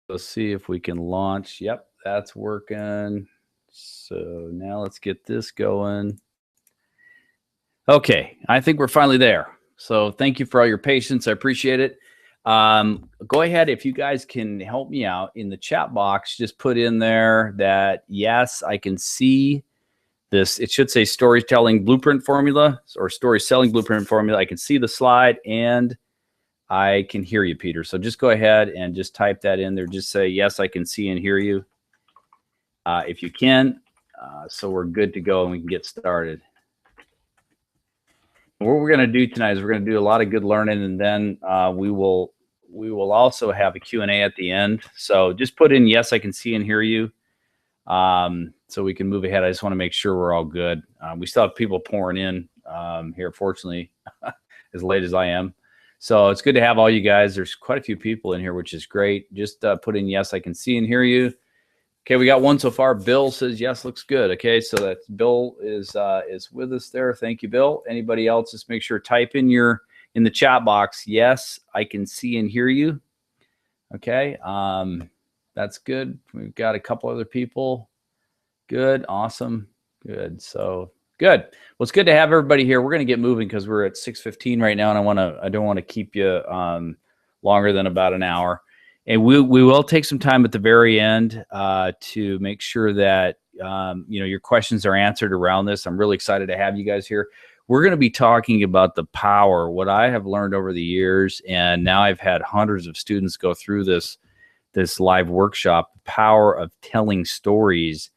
Let's see if we can launch. Yep, that's working. So now let's get this going. Okay, I think we're finally there. So thank you for all your patience. I appreciate it. Go ahead, if you guys can help me out in the chat box, just put in there that, yes, I can see this. It should say storytelling blueprint formula or story selling blueprint formula. I can see the slide and I can hear you, Peter. So just go ahead and just type that in there. Just say, yes, I can see and hear you if you can. So we're good to go and we can get started. What we're going to do tonight is we're going to do a lot of good learning, and then we will also have a Q&A at the end. So just put in, yes, I can see and hear you, so we can move ahead. I just want to make sure we're all good. We still have people pouring in here, fortunately, as late as I am. So it's good to have all you guys. There's quite a few people in here, which is great. Just put in, yes, I can see and hear you. Okay, we got one so far. Bill says, yes, looks good. Okay, so that's Bill is with us there. Thank you, Bill. Anybody else, just make sure, type in the chat box, yes, I can see and hear you. Okay, that's good. We've got a couple other people. Good, awesome, good. So good. Well, it's good to have everybody here. We're going to get moving because we're at 6:15 right now, and I don't want to keep you longer than about an hour. And we will take some time at the very end to make sure that your questions are answered around this. I'm really excited to have you guys here. We're going to be talking about the power, what I have learned over the years, and now I've had hundreds of students go through this live workshop, the power of telling stories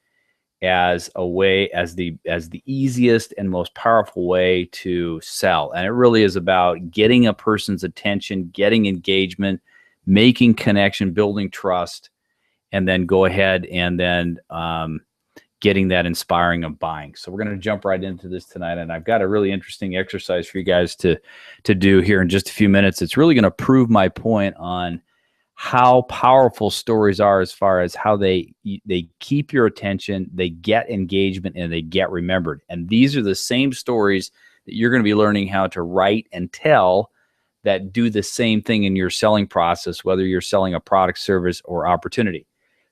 as the easiest and most powerful way to sell. And it really is about getting a person's attention, getting engagement, making connection, building trust, and then go ahead and then getting that inspiring of buying. So we're going to jump right into this tonight, and I've got a really interesting exercise for you guys to do here in just a few minutes. It's really going to prove my point on how powerful stories are as far as how they keep your attention, they get engagement, and they get remembered. And these are the same stories that you're going to be learning how to write and tell that do the same thing in your selling process, whether you're selling a product, service, or opportunity.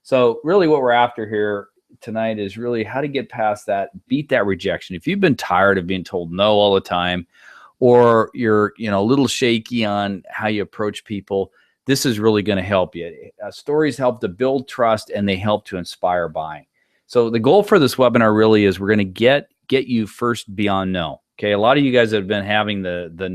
So really what we're after here tonight is really how to get past that, beat that rejection. If you've been tired of being told no all the time, or you're a little shaky on how you approach people, this is really going to help you. Stories help to build trust, and they help to inspire buying. So the goal for this webinar really is we're going to get you first beyond no. Okay, a lot of you guys have been having the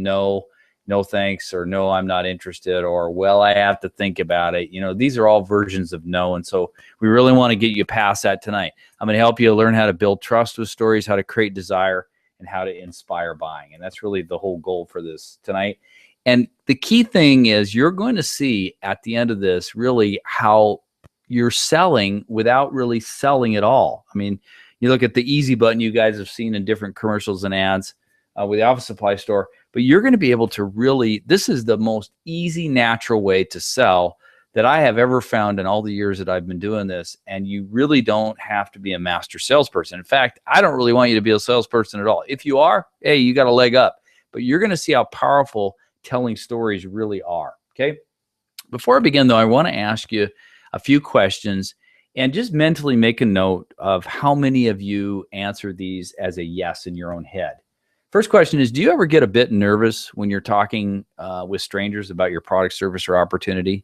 no thanks, or no, I'm not interested, or well, I have to think about it. These are all versions of no. And so we really want to get you past that tonight. I'm going to help you learn how to build trust with stories, how to create desire, and how to inspire buying. And that's really the whole goal for this tonight. And the key thing is you're going to see at the end of this really how you're selling without really selling at all. I mean, you look at the easy button you guys have seen in different commercials and ads with the office supply store, but you're going to be able to really, this is the most easy, natural way to sell that I have ever found in all the years that I've been doing this. And you really don't have to be a master salesperson. In fact, I don't really want you to be a salesperson at all. If you are, hey, you got a leg up, but you're going to see how powerful telling stories really are. Okay. Before I begin though, I want to ask you a few questions and just mentally make a note of how many of you answer these as a yes in your own head. First question is, do you ever get a bit nervous when you're talking with strangers about your product, service, or opportunity?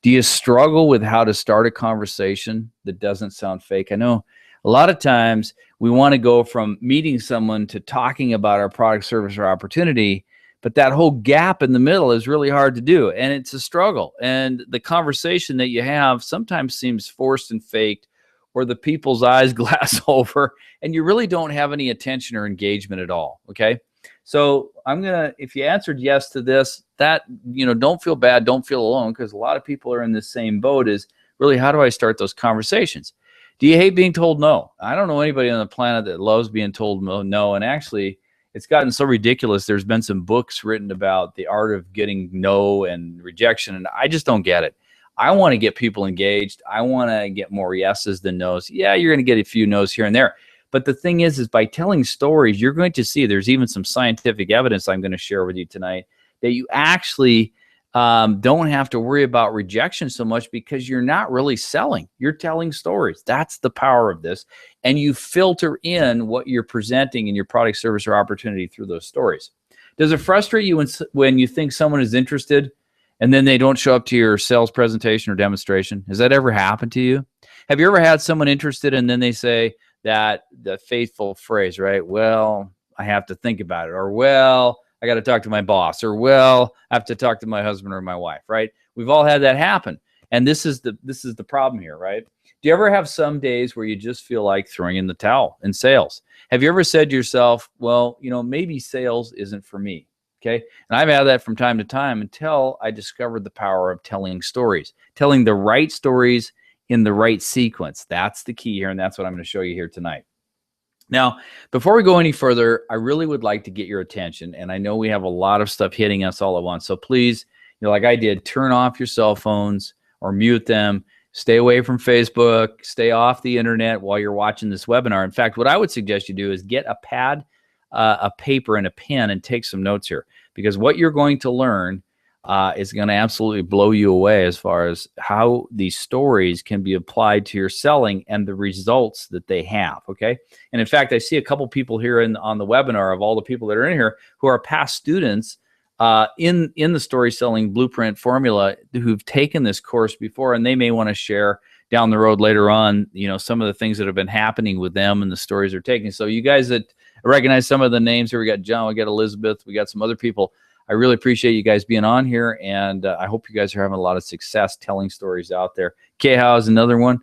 Do you struggle with how to start a conversation that doesn't sound fake? I know a lot of times we want to go from meeting someone to talking about our product, service, or opportunity, but that whole gap in the middle is really hard to do, and it's a struggle. And the conversation that you have sometimes seems forced and faked, or the people's eyes glass over, and you really don't have any attention or engagement at all. Okay. So if you answered yes to this, don't feel bad, don't feel alone, because a lot of people are in the same boat. Is really, how do I start those conversations? Do you hate being told no? I don't know anybody on the planet that loves being told no. And actually, it's gotten so ridiculous. There's been some books written about the art of getting no and rejection, and I just don't get it. I want to get people engaged. I want to get more yeses than nos. Yeah, you're going to get a few nos here and there. But the thing is by telling stories, you're going to see, there's even some scientific evidence I'm going to share with you tonight, that you actually don't have to worry about rejection so much because you're not really selling. You're telling stories. That's the power of this. And you filter in what you're presenting in your product, service, or opportunity through those stories. Does it frustrate you when you think someone is interested and then they don't show up to your sales presentation or demonstration? Has that ever happened to you? Have you ever had someone interested and then they say that the faithful phrase, right? Well, I have to think about it, or well, I got to talk to my boss, or well, I have to talk to my husband or my wife, right? We've all had that happen. And this is the problem here, right? Do you ever have some days where you just feel like throwing in the towel in sales? Have you ever said to yourself, well, maybe sales isn't for me? Okay. And I've had that from time to time until I discovered the power of telling stories, telling the right stories in the right sequence. That's the key here. And that's what I'm going to show you here tonight. Now, before we go any further, I really would like to get your attention. And I know we have a lot of stuff hitting us all at once. So please, like I did, turn off your cell phones or mute them. Stay away from Facebook. Stay off the internet while you're watching this webinar. In fact, what I would suggest you do is get a pad, a paper, and a pen and take some notes here. Because what you're going to learn is going to absolutely blow you away as far as how these stories can be applied to your selling and the results that they have, okay? And in fact, I see a couple people here on the webinar of all the people that are in here who are past students in the story selling blueprint formula who've taken this course before, and they may want to share down the road later on, some of the things that have been happening with them and the stories they're taking. So you guys that recognize some of the names here, we got John, we got Elizabeth, we got some other people. I really appreciate you guys being on here, and I hope you guys are having a lot of success telling stories out there. Keha is another one.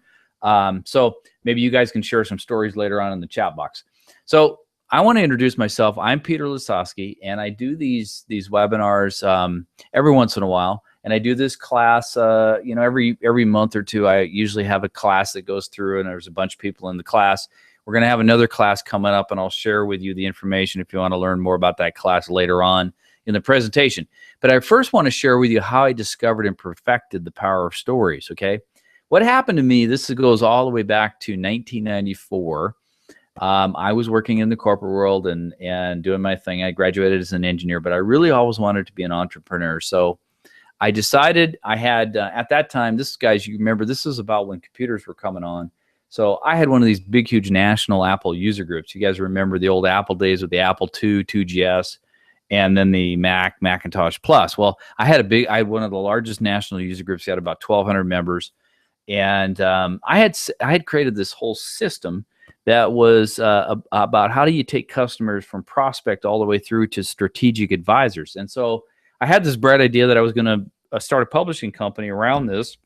So maybe you guys can share some stories later on in the chat box. So I want to introduce myself. I'm Peter Lasowski, and I do these webinars every once in a while. And I do this class, every month or two. I usually have a class that goes through, and there's a bunch of people in the class. We're going to have another class coming up, and I'll share with you the information if you want to learn more about that class later on in the presentation. But I first want to share with you how I discovered and perfected the power of stories, okay? What happened to me, this goes all the way back to 1994. I was working in the corporate world and doing my thing. I graduated as an engineer, but I really always wanted to be an entrepreneur. So I decided I had, at that time, this, guys, you remember, this was about when computers were coming on. So I had one of these big, huge national Apple user groups. You guys remember the old Apple days with the Apple II, 2GS, and then the Macintosh Plus. Well, I had one of the largest national user groups. We had about 1,200 members. And I had created this whole system that was about how do you take customers from prospect all the way through to strategic advisors. And so I had this bright idea that I was going to start a publishing company around this.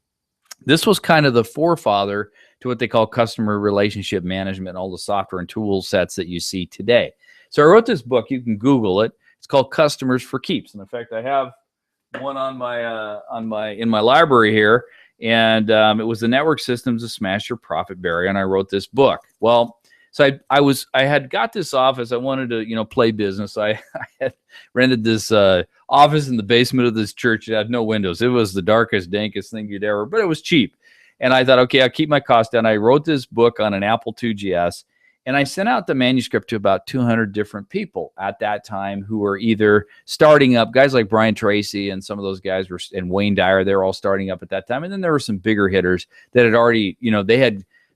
This was kind of the forefather to what they call customer relationship management and all the software and tool sets that you see today. So I wrote this book. You can Google it. It's called Customers for Keeps. And in fact, I have one in my library here. And it was the network systems to smash your profit barrier. And I wrote this book. Well, so I had got this office. I wanted to, play business. I had rented this office in the basement of this church. It had no windows. It was the darkest, dankest thing you'd ever, but it was cheap. And I thought, okay, I'll keep my costs down. I wrote this book on an Apple IIgs. And I sent out the manuscript to about 200 different people at that time who were either starting up, guys like Brian Tracy and some of those guys were, and Wayne Dyer, they're all starting up at that time. And then there were some bigger hitters that had already,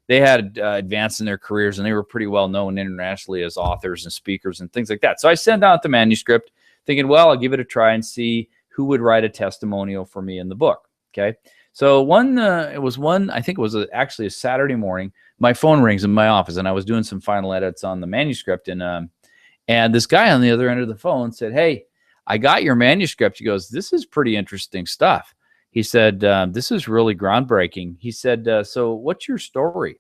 they had advanced in their careers, and they were pretty well known internationally as authors and speakers and things like that. So I sent out the manuscript thinking, well, I'll give it a try and see who would write a testimonial for me in the book. Okay. So I think it was actually a Saturday morning. My phone rings in my office, and I was doing some final edits on the manuscript. And this guy on the other end of the phone said, "Hey, I got your manuscript." He goes, "This is pretty interesting stuff." He said, "This is really groundbreaking." He said, "So what's your story?"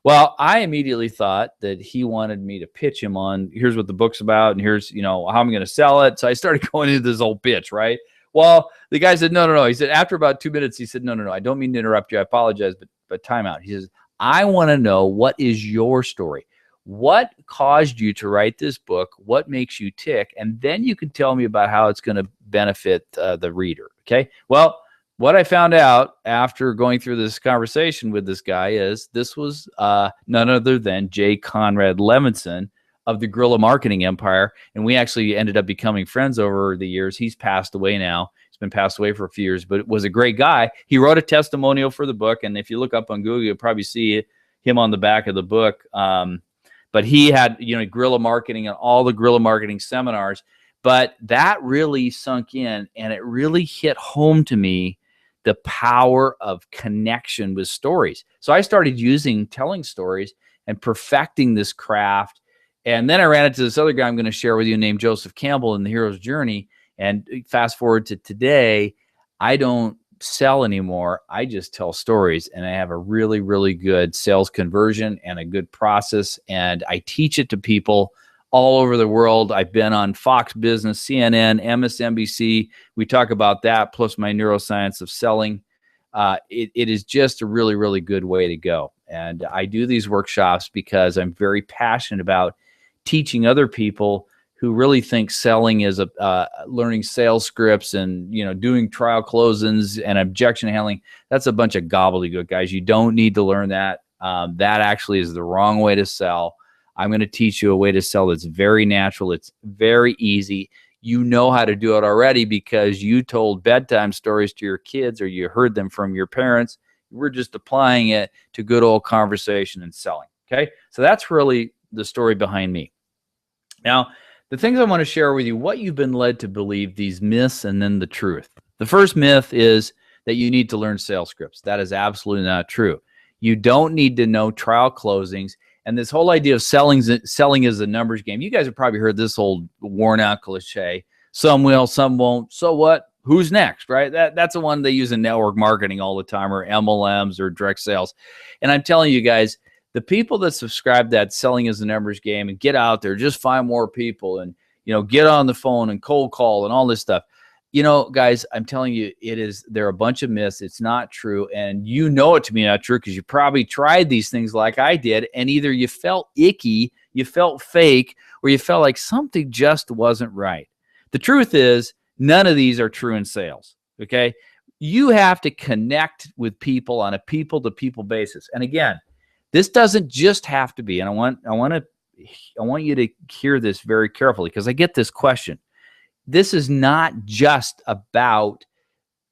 Well, I immediately thought that he wanted me to pitch him on, here's what the book's about, and here's, how I'm going to sell it. So I started going into this whole pitch, right? Well, the guy said, no. He said, after about 2 minutes, he said, no. I don't mean to interrupt you. I apologize, but time out. He says, I want to know, what is your story? What caused you to write this book? What makes you tick? And then you can tell me about how it's going to benefit the reader. Okay. Well, what I found out after going through this conversation with this guy is this was none other than J. Conrad Levinson of the guerrilla marketing empire. And we actually ended up becoming friends over the years. He's passed away now. He's been passed away for a few years, but was a great guy. He wrote a testimonial for the book, and if you look up on Google, you'll probably see him on the back of the book. But he had, guerrilla marketing and all the guerrilla marketing seminars. But that really sunk in, and it really hit home to me the power of connection with stories. So I started telling stories and perfecting this craft. And then I ran into this other guy I'm going to share with you named Joseph Campbell in The Hero's Journey. And fast forward to today, I don't sell anymore. I just tell stories, and I have a really, really good sales conversion and a good process. And I teach it to people all over the world. I've been on Fox Business, CNN, MSNBC. We talk about that, plus my neuroscience of selling. It is just a really, really good way to go. And I do these workshops because I'm very passionate about teaching other people who really think selling is learning sales scripts and doing trial closings and objection handling. That's a bunch of gobbledygook, guys. You don't need to learn that. That actually is the wrong way to sell. I'm going to teach you a way to sell that's very natural. It's very easy. You know how to do it already because you told bedtime stories to your kids or you heard them from your parents. We're just applying it to good old conversation and selling. Okay, so that's really the story behind me. Now, the things I want to share with you, what you've been led to believe, these myths, and then the truth. The first myth is that you need to learn sales scripts. That is absolutely not true. You don't need to know trial closings. And this whole idea of selling is a numbers game. You guys have probably heard this old worn out cliche. Some will, some won't. So what? Who's next, right? That's the one they use in network marketing all the time, or MLMs or direct sales. And I'm telling you guys, the people that subscribe that selling is a numbers game and get out there, just find more people and, get on the phone and cold call and all this stuff. Guys, I'm telling you, they're a bunch of myths. It's not true. And it to be not true because you probably tried these things like I did. And either you felt icky, you felt fake, or you felt like something just wasn't right. The truth is none of these are true in sales. Okay. You have to connect with people on a people to people basis. And again, this doesn't just have to be, and I want you to hear this very carefully because I get this question. This is not just about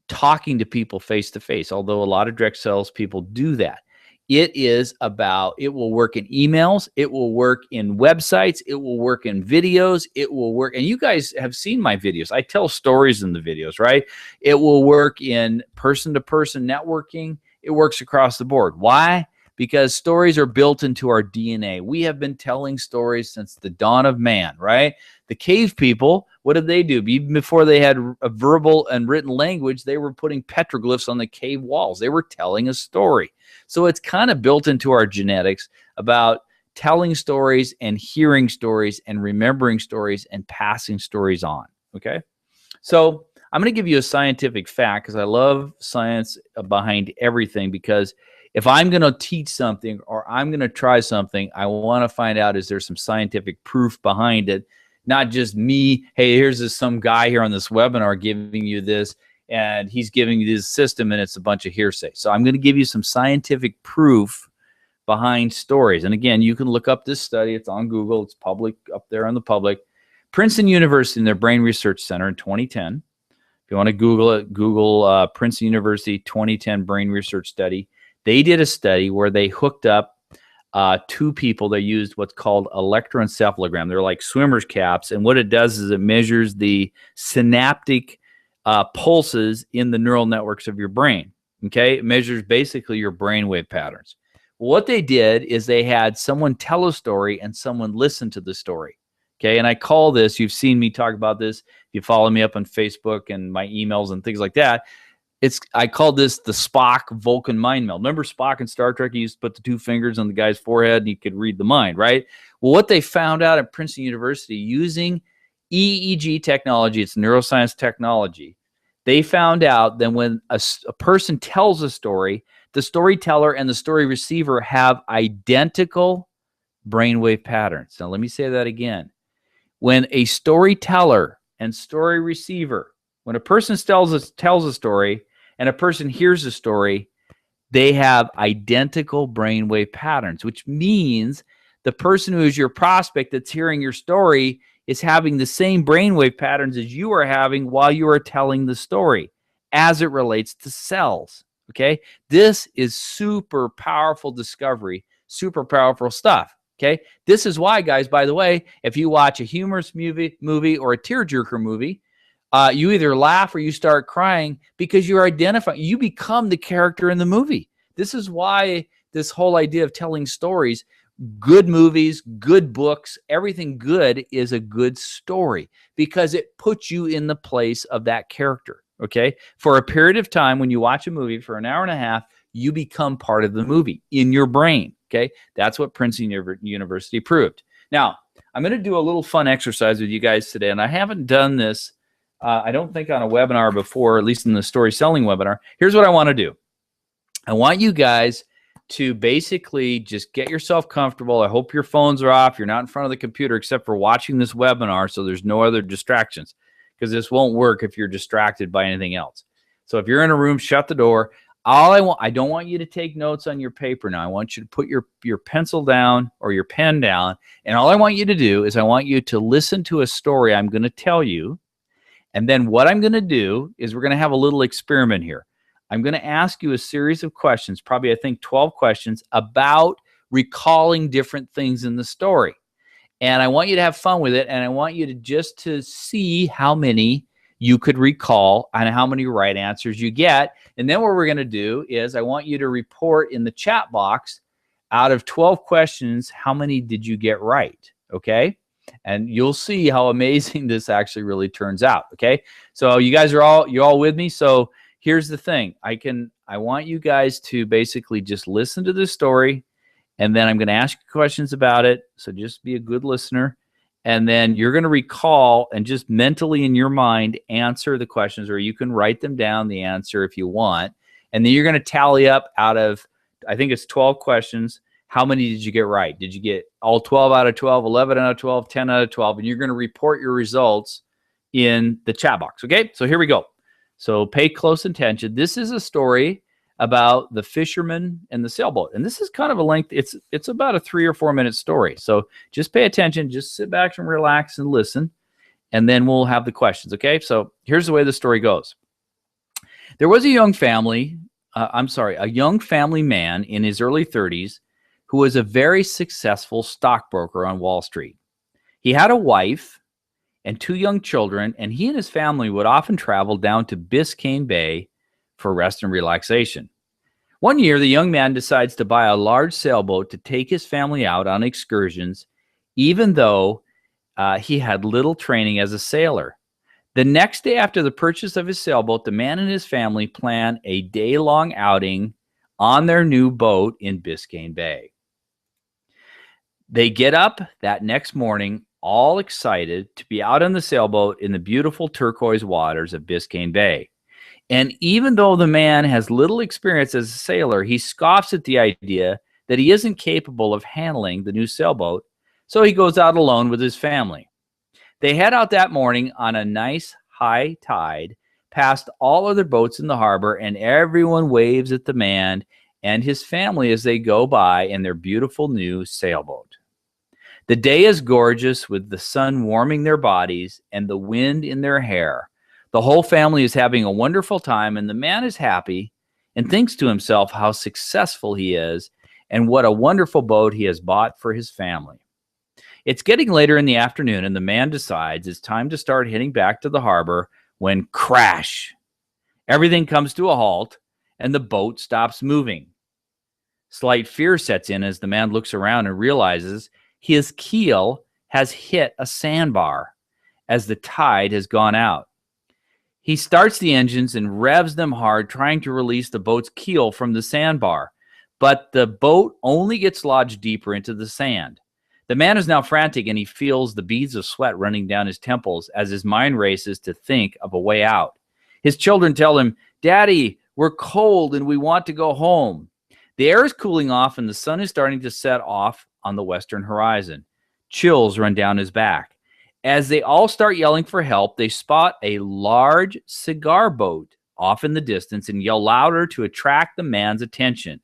talking to people face to face, although a lot of direct sales people do that. It will work in emails. It will work in websites. It will work in videos. It will work. And you guys have seen my videos. I tell stories in the videos, right? It will work in person-to-person networking. It works across the board. Why? Because stories are built into our DNA. We have been telling stories since the dawn of man, right? The cave people, what did they do? Even before they had a verbal and written language, they were putting petroglyphs on the cave walls. They were telling a story. So it's kind of built into our genetics about telling stories and hearing stories and remembering stories and passing stories on, okay? So I'm going to give you a scientific fact because I love science behind everything, because if I'm going to teach something or I'm going to try something, I want to find out, is there some scientific proof behind it? Not just me, hey, here's some guy here on this webinar giving you this, and he's giving you this system, and it's a bunch of hearsay. So I'm going to give you some scientific proof behind stories. And again, you can look up this study. It's on Google. It's public, up there on the public. Princeton University in their Brain Research Center in 2010. If you want to Google it, Google Princeton University 2010 Brain Research Study. They did a study where they hooked up two people. They used what's called electroencephalogram. They're like swimmer's caps. And what it does is it measures the synaptic pulses in the neural networks of your brain. Okay. It measures basically your brainwave patterns. What they did is they had someone tell a story and someone listen to the story. Okay. And I call this, you've seen me talk about this. If you follow me up on Facebook and my emails and things like that, I call this the Spock Vulcan mind meld. Remember Spock in Star Trek? He used to put the two fingers on the guy's forehead and he could read the mind, right? Well, what they found out at Princeton University using EEG technology, it's neuroscience technology, they found out that when a person tells a story, the storyteller and the story receiver have identical brainwave patterns. Now, let me say that again. When a storyteller and story receiver, when a person tells a story and a person hears a story, they have identical brainwave patterns, which means the person who is your prospect that's hearing your story is having the same brainwave patterns as you are having while you are telling the story as it relates to cells. Okay. This is super powerful discovery, super powerful stuff. Okay. This is why, guys, by the way, if you watch a humorous movie or a tearjerker movie, you either laugh or you start crying because you're identifying, you become the character in the movie. This is why this whole idea of telling stories, good movies, good books, everything good is a good story because it puts you in the place of that character. Okay. For a period of time, when you watch a movie for an hour and a half, you become part of the movie in your brain. Okay. That's what Princeton University proved. Now, I'm going to do a little fun exercise with you guys today, and I haven't done this, I don't think, on a webinar before, at least in the story selling webinar. Here's what I want to do. I want you guys to basically just get yourself comfortable. I hope your phones are off. You're not in front of the computer except for watching this webinar, so there's no other distractions, because this won't work if you're distracted by anything else. So if you're in a room, shut the door. I don't want you to take notes on your paper now. I want you to put your pencil down or your pen down, and all I want you to do is I want you to listen to a story I'm going to tell you, and then what I'm going to do is we're going to have a little experiment here. I'm going to ask you a series of questions, probably I think 12 questions, about recalling different things in the story. And I want you to have fun with it, and I want you to just to see how many you could recall and how many right answers you get. And then what we're going to do is I want you to report in the chat box, out of 12 questions, how many did you get right? Okay. And you'll see how amazing this actually really turns out. Okay. So you guys are you're all with me. So here's the thing. I want you guys to basically just listen to this story, and then I'm going to ask you questions about it. So just be a good listener. And then you're going to recall and just mentally in your mind answer the questions, or you can write them down, the answer, if you want. And then you're going to tally up out of, I think it's 12 questions. How many did you get right? Did you get all 12 out of 12, 11 out of 12, 10 out of 12? And you're going to report your results in the chat box. Okay, so here we go. So pay close attention. This is a story about the fisherman and the sailboat. And this is kind of a length, it's about a 3 or 4 minute story. So just pay attention, just sit back and relax and listen, and then we'll have the questions, okay? So here's the way the story goes. There was a young family man in his early 30s who was a very successful stockbroker on Wall Street. He had a wife and 2 young children, and he and his family would often travel down to Biscayne Bay for rest and relaxation. One year, the young man decides to buy a large sailboat to take his family out on excursions, even though he had little training as a sailor. The next day after the purchase of his sailboat, the man and his family plan a day-long outing on their new boat in Biscayne Bay. They get up that next morning, all excited to be out on the sailboat in the beautiful turquoise waters of Biscayne Bay. And even though the man has little experience as a sailor, he scoffs at the idea that he isn't capable of handling the new sailboat, so he goes out alone with his family. They head out that morning on a nice high tide, past all other boats in the harbor, and everyone waves at the man and his family as they go by in their beautiful new sailboat. The day is gorgeous, with the sun warming their bodies and the wind in their hair. The whole family is having a wonderful time, and the man is happy and thinks to himself how successful he is and what a wonderful boat he has bought for his family. It's getting later in the afternoon, and the man decides it's time to start heading back to the harbor when crash! Everything comes to a halt, and the boat stops moving. Slight fear sets in as the man looks around and realizes his keel has hit a sandbar as the tide has gone out. He starts the engines and revs them hard, trying to release the boat's keel from the sandbar, but the boat only gets lodged deeper into the sand. The man is now frantic, and he feels the beads of sweat running down his temples as his mind races to think of a way out. His children tell him, "Daddy, we're cold and we want to go home." The air is cooling off, and the sun is starting to set off on the western horizon. Chills run down his back. As they all start yelling for help, they spot a large cigar boat off in the distance and yell louder to attract the man's attention.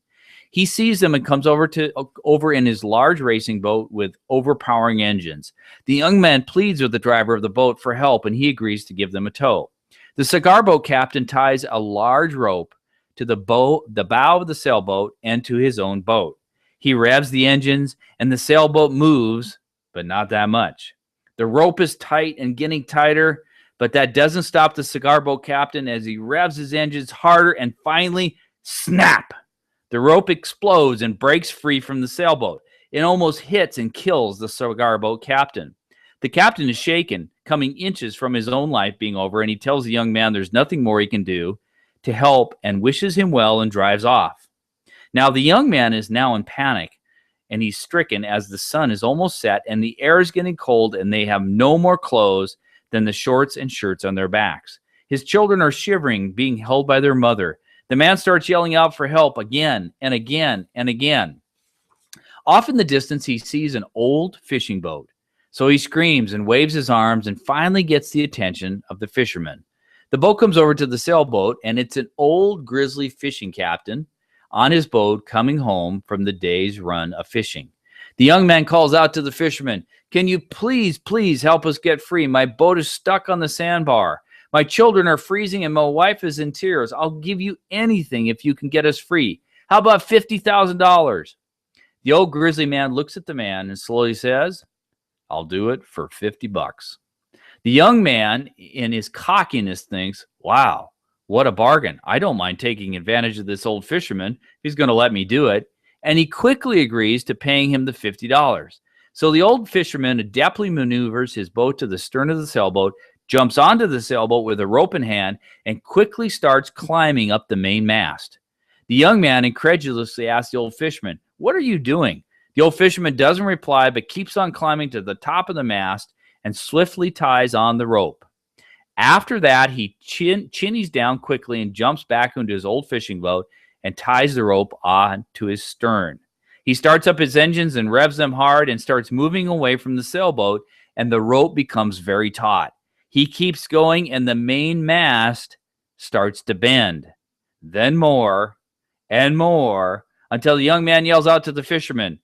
He sees them and comes over in his large racing boat with overpowering engines. The young man pleads with the driver of the boat for help, and he agrees to give them a tow. The cigar boat captain ties a large rope to the bow of the sailboat and to his own boat. He revs the engines, and the sailboat moves, but not that much. The rope is tight and getting tighter, but that doesn't stop the cigar boat captain as he revs his engines harder, and finally, snap! The rope explodes and breaks free from the sailboat. It almost hits and kills the cigar boat captain. The captain is shaken, coming inches from his own life being over, and he tells the young man there's nothing more he can do to help and wishes him well and drives off. Now, the young man is now in panic, and he's stricken as the sun is almost set and the air is getting cold, and they have no more clothes than the shorts and shirts on their backs. His children are shivering, being held by their mother. The man starts yelling out for help again and again and again. Off in the distance, he sees an old fishing boat. So he screams and waves his arms and finally gets the attention of the fisherman. The boat comes over to the sailboat, and it's an old grizzly fishing captain on his boat coming home from the day's run of fishing. The young man calls out to the fisherman, "Can you please help us get free? My boat is stuck on the sandbar. My children are freezing and my wife is in tears. I'll give you anything if you can get us free. How about $50,000? The old grizzly man looks at the man and slowly says, "I'll do it for $50." The young man, in his cockiness, thinks, "Wow, what a bargain. I don't mind taking advantage of this old fisherman. He's going to let me do it." And he quickly agrees to paying him the $50. So the old fisherman adeptly maneuvers his boat to the stern of the sailboat, jumps onto the sailboat with a rope in hand, and quickly starts climbing up the main mast. The young man incredulously asks the old fisherman, "What are you doing?" The old fisherman doesn't reply, but keeps on climbing to the top of the mast and swiftly ties on the rope. After that, he chinnies down quickly and jumps back into his old fishing boat and ties the rope on to his stern. He starts up his engines and revs them hard and starts moving away from the sailboat, and the rope becomes very taut. He keeps going, and the main mast starts to bend. Then more and more, until the young man yells out to the fisherman,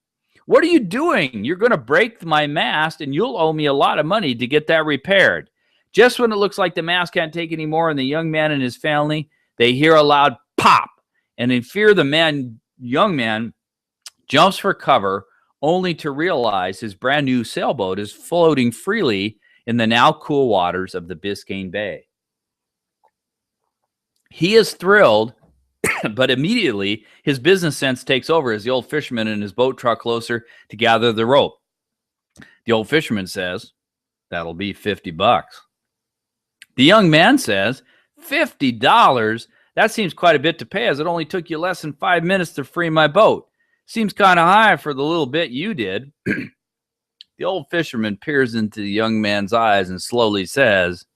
"What are you doing? You're going to break my mast, and you'll owe me a lot of money to get that repaired." Just when it looks like the mast can't take any more, and the young man and his family, they hear a loud pop, and in fear, the young man jumps for cover, only to realize his brand new sailboat is floating freely in the now cool waters of the Biscayne Bay. He is thrilled, but immediately his business sense takes over as the old fisherman and his boat draw closer to gather the rope. The old fisherman says, "That'll be $50. The young man says, $50? That seems quite a bit to pay, as it only took you less than 5 minutes to free my boat. Seems kind of high for the little bit you did." The old fisherman peers into the young man's eyes and slowly says,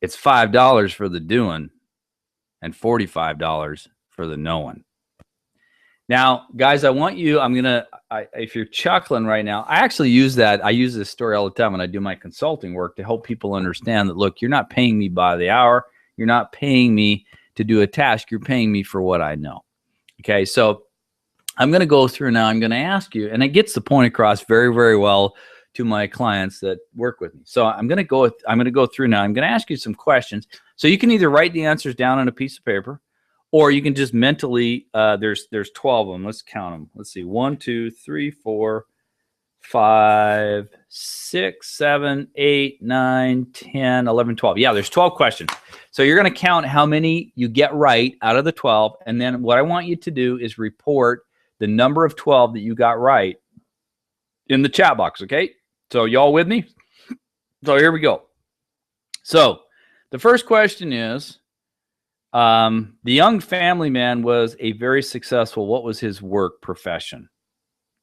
"It's $5 for the doing and $45 for the knowing." Now, guys, I want you, if you're chuckling right now, I actually use this story all the time when I do my consulting work to help people understand that, look, you're not paying me by the hour. You're not paying me to do a task. You're paying me for what I know. Okay, so I'm going to go through now. I'm going to ask you, and it gets the point across very, very well to my clients that work with me. So I'm going to go through now. I'm going to ask you some questions. So you can either write the answers down on a piece of paper, or you can just mentally, there's 12 of them. Let's count them. Let's see. 1, 2, 3, 4, 5, 6, 7, 8, 9, 10, 11, 12. Yeah, there's 12 questions. So you're going to count how many you get right out of the 12. And then what I want you to do is report the number of 12 that you got right in the chat box, okay? So y'all with me? So here we go. So the first question is, the young family man was a very successful, what was his work profession?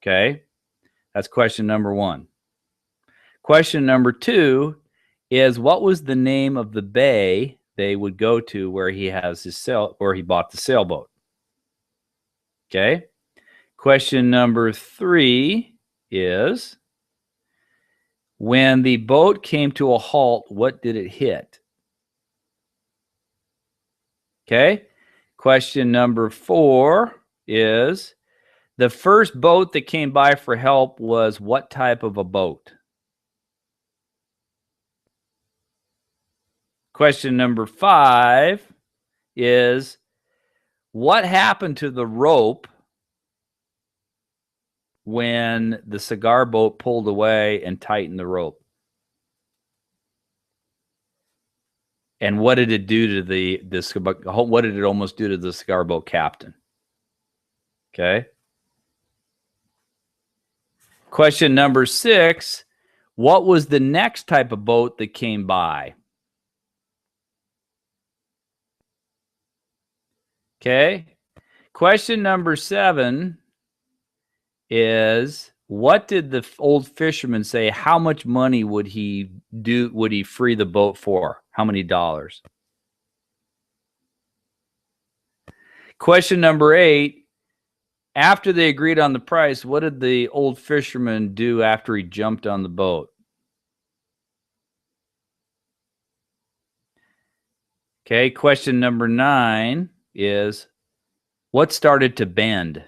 Okay, that's question number 1. Question number 2 is, what was the name of the bay they would go to where he bought the sailboat? Okay. Question number 3 is, when the boat came to a halt, what did it hit? Okay. Question number 4 is the first boat that came by for help was what type of a boat? Question number 5 is what happened to the rope when the cigar boat pulled away and tightened the rope? And what did it do to what did it almost do to the cigar boat captain? Okay. Question number 6, what was the next type of boat that came by? Okay. Question number 7 is what did the old fisherman say? How much money would he free the boat for? How many dollars? Question number 8, after they agreed on the price, what did the old fisherman do after he jumped on the boat? Okay, question number 9 is what started to bend?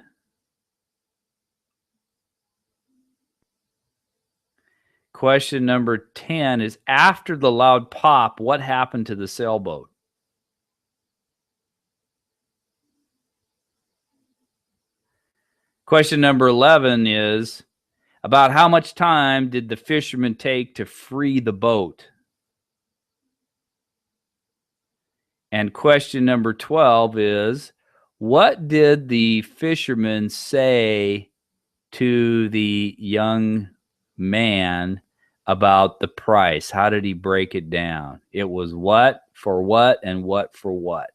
Question number 10 is after the loud pop, what happened to the sailboat? Question number 11 is about how much time did the fisherman take to free the boat? And question number 12 is what did the fisherman say to the young man about the price? How did he break it down? It was what for what and what for what.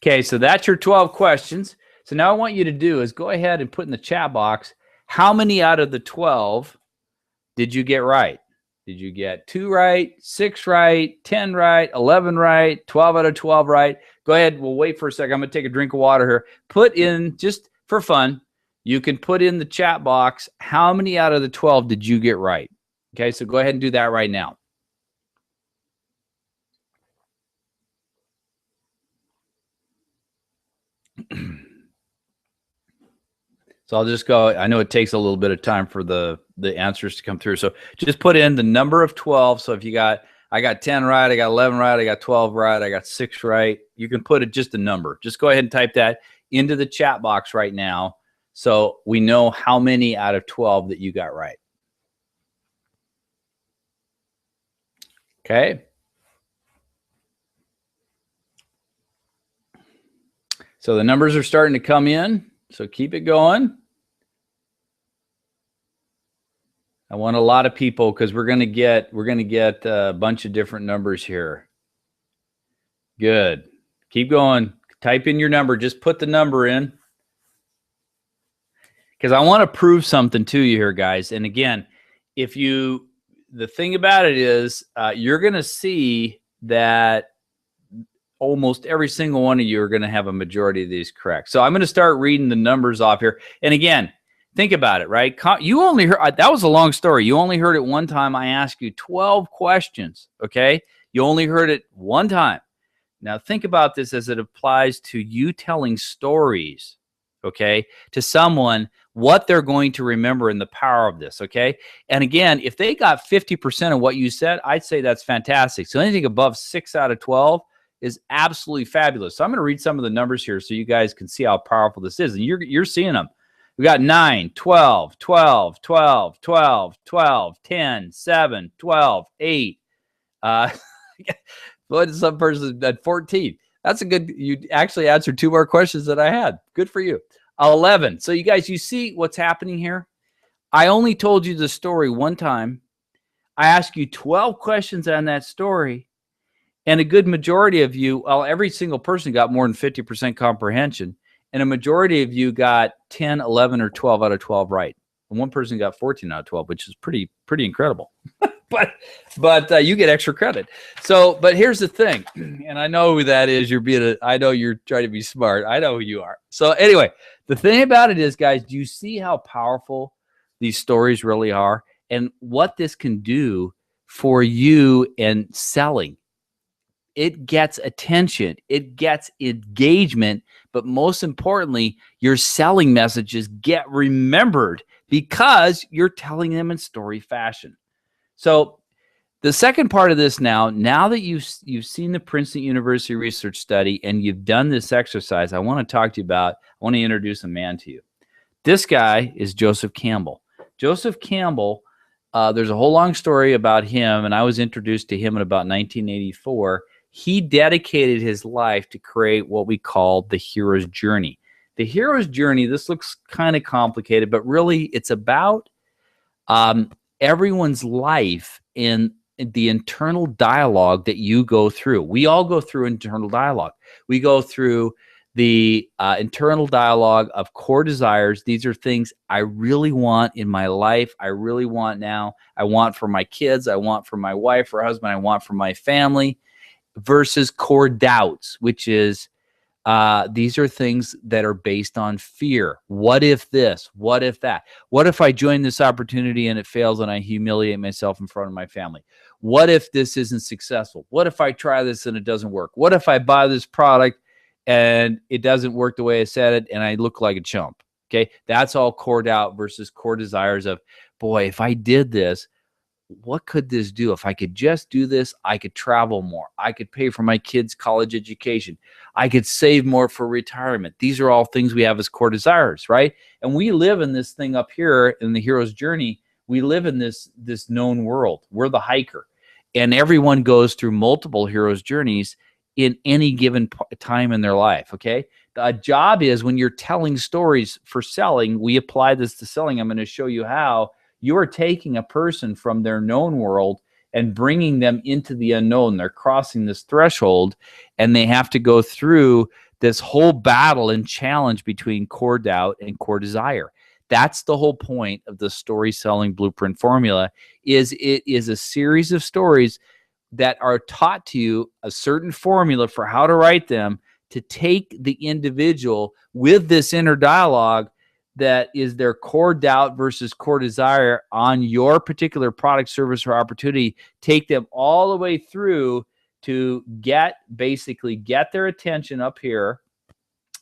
Okay, so that's your 12 questions. So now I want you to do is go ahead and put in the chat box, how many out of the 12 did you get right? Did you get 2 right, 6 right, 10 right, 11 right, 12 out of 12 right? Go ahead. We'll wait for a second. I'm going to take a drink of water here. Put in, just for fun, you can put in the chat box, how many out of the 12 did you get right? Okay, so go ahead and do that right now. So I'll just go. I know it takes a little bit of time for the answers to come through. So just put in the number of 12. So if you got, I got 10 right, I got 11 right, I got 12 right, I got 6 right. You can put it just a number. Just go ahead and type that into the chat box right now, so we know how many out of 12 that you got right. Okay. So the numbers are starting to come in. So keep it going. I want a lot of people because we're gonna get a bunch of different numbers here. Good. Keep going. Type in your number. Just put the number in, because I want to prove something to you here, guys. And again, the thing about it is you're gonna see that almost every single one of you are going to have a majority of these correct. So I'm going to start reading the numbers off here. And again, think about it, right? You only heard, that was a long story. You only heard it one time. I asked you 12 questions, okay? You only heard it one time. Now think about this as it applies to you telling stories, okay, to someone, what they're going to remember and the power of this, okay? And again, if they got 50% of what you said, I'd say that's fantastic. So anything above 6 out of 12 is absolutely fabulous. So I'm going to read some of the numbers here so you guys can see how powerful this is. And you're seeing them. We got 9, 12, 12, 12, 12, 12, 10, 7, 12, 8. Some person at 14. That's a good, you actually answered 2 more questions than I had. Good for you. 11. So you guys, you see what's happening here? I only told you the story one time. I asked you 12 questions on that story. And a good majority of you, well, every single person got more than 50% comprehension. And a majority of you got 10, 11, or 12 out of 12 right. And one person got 14 out of 12, which is pretty incredible. but you get extra credit. So, but here's the thing, and I know who that is. I know you're trying to be smart. I know who you are. So anyway, the thing about it is, guys, do you see how powerful these stories really are and what this can do for you in selling? it gets attention, it gets engagement, but most importantly, your selling messages get remembered because you're telling them in story fashion. So the second part of this now that you've seen the Princeton University research study and you've done this exercise, I want to talk to you about, I want to introduce a man to you. This guy is Joseph Campbell. Joseph Campbell, there's a whole long story about him, and I was introduced to him in about 1984. He dedicated his life to create what we call the hero's journey. The hero's journey, this looks kind of complicated, but really it's about everyone's life in the internal dialogue that you go through. We all go through internal dialogue. We go through the internal dialogue of core desires. These are things I really want in my life. I really want now. I want for my kids. I want for my wife or husband. I want for my family, versus core doubts, which is these are things that are based on fear. What if this? What if that? What if I join this opportunity and it fails and I humiliate myself in front of my family? What if this isn't successful? What if I try this and it doesn't work? What if I buy this product and it doesn't work the way I said it and I look like a chump? Okay, that's all core doubt versus core desires of, boy, if I did this, what could this do? If I could just do this, I could travel more. I could pay for my kids' college education. I could save more for retirement. These are all things we have as core desires, right? And we live in this thing up here in the hero's journey. We live in this known world. We're the hiker. And everyone goes through multiple hero's journeys in any given time in their life, okay? The job is when you're telling stories for selling, we apply this to selling. I'm going to show you how. You're taking a person from their known world and bringing them into the unknown. They're crossing this threshold, and they have to go through this whole battle and challenge between core doubt and core desire. That's the whole point of the story selling blueprint formula. It is a series of stories that are taught to you a certain formula for how to write them to take the individual with this inner dialogue that is their core doubt versus core desire on your particular product, service, or opportunity, take them all the way through to basically get their attention up here,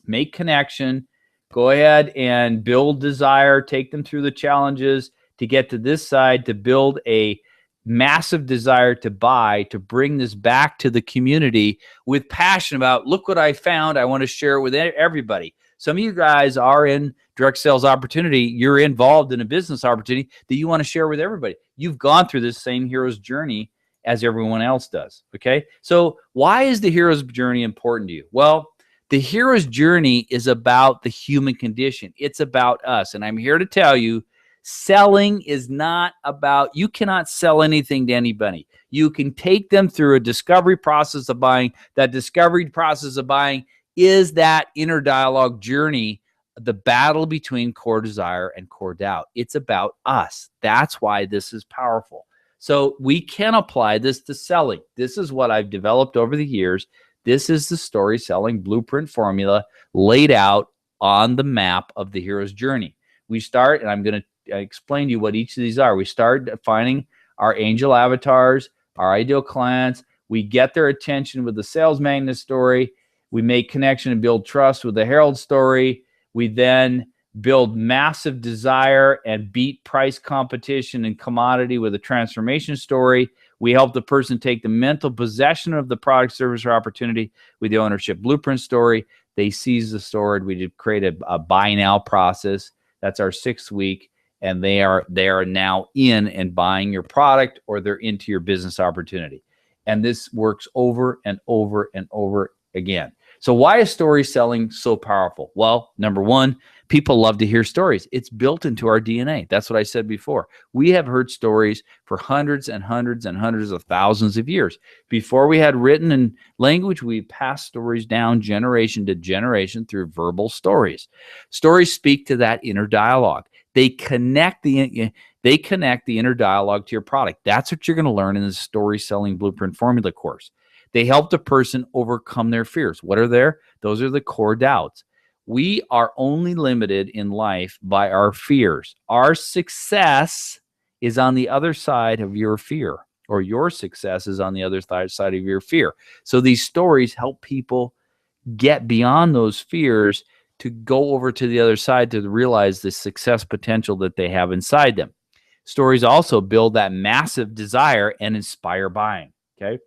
make connection, go ahead and build desire, take them through the challenges to get to this side, to build a massive desire to buy, to bring this back to the community with passion about, look what I found. I want to share it with everybody. Some of you guys are in direct sales opportunity. You're involved in a business opportunity that you want to share with everybody. You've gone through this same hero's journey as everyone else does. Okay. So why is the hero's journey important to you? Well, the hero's journey is about the human condition. It's about us. And I'm here to tell you, selling is not about, you cannot sell anything to anybody. You can take them through a discovery process of buying. That discovery process of buying is that inner dialogue journey, the battle between core desire and core doubt. It's about us. That's why this is powerful. So we can apply this to selling. This is what I've developed over the years. This is the story selling blueprint formula laid out on the map of the hero's journey. We start, and I'm going to explain to you what each of these are. We start defining our angel avatars, our ideal clients. We get their attention with the sales magnet story. We make connection and build trust with the Herald story. We then build massive desire and beat price competition and commodity with a transformation story. We help the person take the mental possession of the product, service, or opportunity with the ownership blueprint story. They seize the sword. We create a buy now process. That's our 6th week. And they are now in and buying your product, or they're into your business opportunity. And this works over and over and over again. So why is story selling so powerful? Well, number one, people love to hear stories. It's built into our DNA. That's what I said before. We have heard stories for hundreds and hundreds and hundreds of thousands of years. Before we had written and language, we passed stories down generation to generation through verbal stories. Stories speak to that inner dialogue. They connect the inner dialogue to your product. That's what you're going to learn in the story selling blueprint formula course. They help the person overcome their fears. What are there? Those are the core doubts. We are only limited in life by our fears. Our success is on the other side of your fear. or your success is on the other side of your fear. So these stories help people get beyond those fears to go over to the other side to realize the success potential that they have inside them. Stories also build that massive desire and inspire buying. Okay.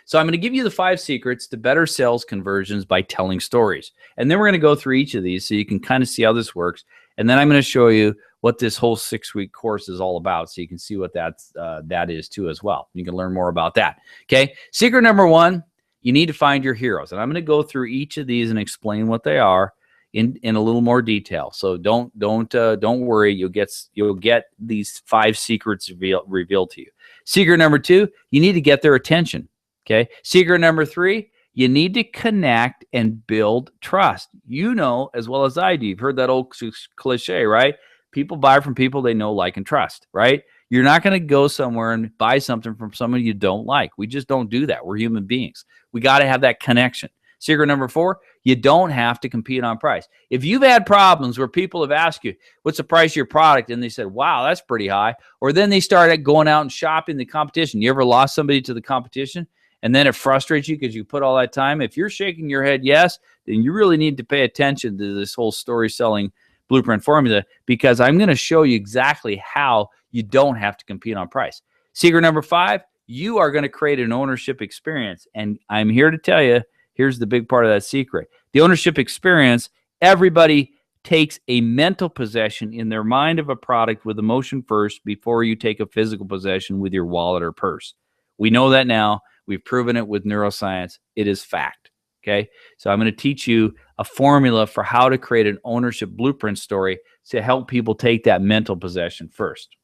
So I'm going to give you the 5 secrets to better sales conversions by telling stories. And then we're going to go through each of these so you can kind of see how this works. And then I'm going to show you what this whole 6-week course is all about, so you can see what that is too as well. You can learn more about that. Okay. Secret number 1, you need to find your heroes. And I'm going to go through each of these and explain what they are in a little more detail. So don't worry. You'll get these 5 secrets revealed to you. Secret number 2, you need to get their attention. Okay. Secret number 3, you need to connect and build trust. You know as well as I do. You've heard that old cliche, right? People buy from people they know, like, and trust, right? You're not going to go somewhere and buy something from someone you don't like. We just don't do that. We're human beings. We got to have that connection. Secret number 4, you don't have to compete on price. If you've had problems where people have asked you, what's the price of your product? And they said, wow, that's pretty high. Or then they started going out and shopping the competition. You ever lost somebody to the competition? And then it frustrates you because you put all that time. If you're shaking your head yes, then you really need to pay attention to this whole story selling blueprint formula, because I'm going to show you exactly how you don't have to compete on price. Secret number 5, you are going to create an ownership experience. And I'm here to tell you, here's the big part of that secret. The ownership experience, everybody takes a mental possession in their mind of a product with emotion first before you take a physical possession with your wallet or purse. We know that now. We've proven it with neuroscience. It is fact. Okay. So I'm going to teach you a formula for how to create an ownership blueprint story to help people take that mental possession first.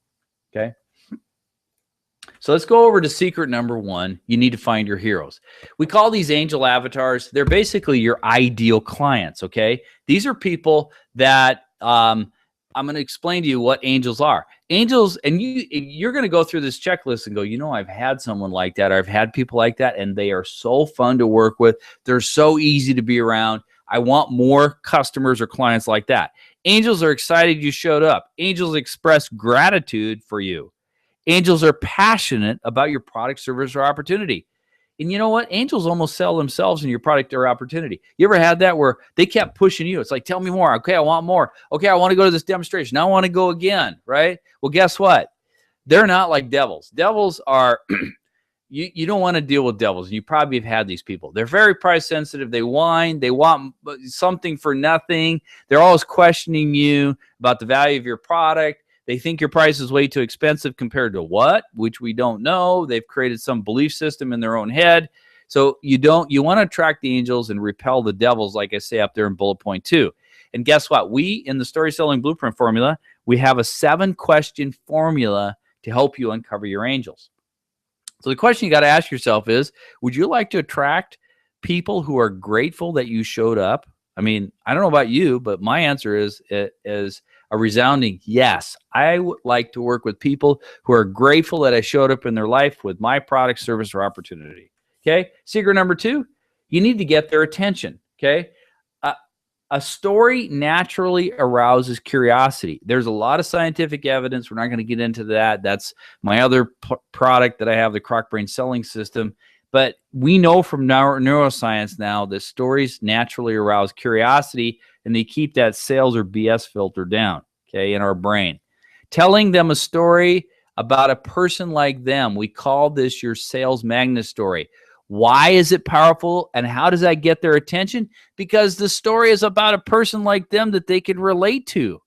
Okay. So let's go over to secret number 1. You need to find your heroes. We call these angel avatars. They're basically your ideal clients. Okay. These are people that, I'm going to explain to you what angels are. Angels, and you're going to go through this checklist and go, you know, I've had someone like that. I've had people like that, and they are so fun to work with. They're so easy to be around. I want more customers or clients like that. Angels are excited you showed up. Angels express gratitude for you. Angels are passionate about your product, service, or opportunity. And you know what? Angels almost sell themselves in your product or opportunity. You ever had that where they kept pushing you? It's like, tell me more. Okay, I want more. Okay, I want to go to this demonstration. Now I want to go again, right? Well, guess what? They're not like devils. Devils are, you don't want to deal with devils. You probably have had these people. They're very price sensitive. They whine. They want something for nothing. They're always questioning you about the value of your product. They think your price is way too expensive compared to what, which we don't know. They've created some belief system in their own head. So you want to attract the angels and repel the devils, like I say up there in bullet point 2. And guess what? We, in the story selling blueprint formula, we have a 7-question formula to help you uncover your angels. So the question you got to ask yourself is, would you like to attract people who are grateful that you showed up? I mean, I don't know about you, but my answer is a resounding yes. I would like to work with people who are grateful that I showed up in their life with my product, service, or opportunity. Okay. Secret number 2, you need to get their attention. Okay. A story naturally arouses curiosity. There's a lot of scientific evidence. We're not going to get into that. That's my other product that I have, the Croc Brain Selling System. But we know from neuroscience now that stories naturally arouse curiosity, and they keep that sales or BS filter down, okay, in our brain. Telling them a story about a person like them, we call this your sales magnet story. Why is it powerful, and how does that get their attention? Because the story is about a person like them that they can relate to.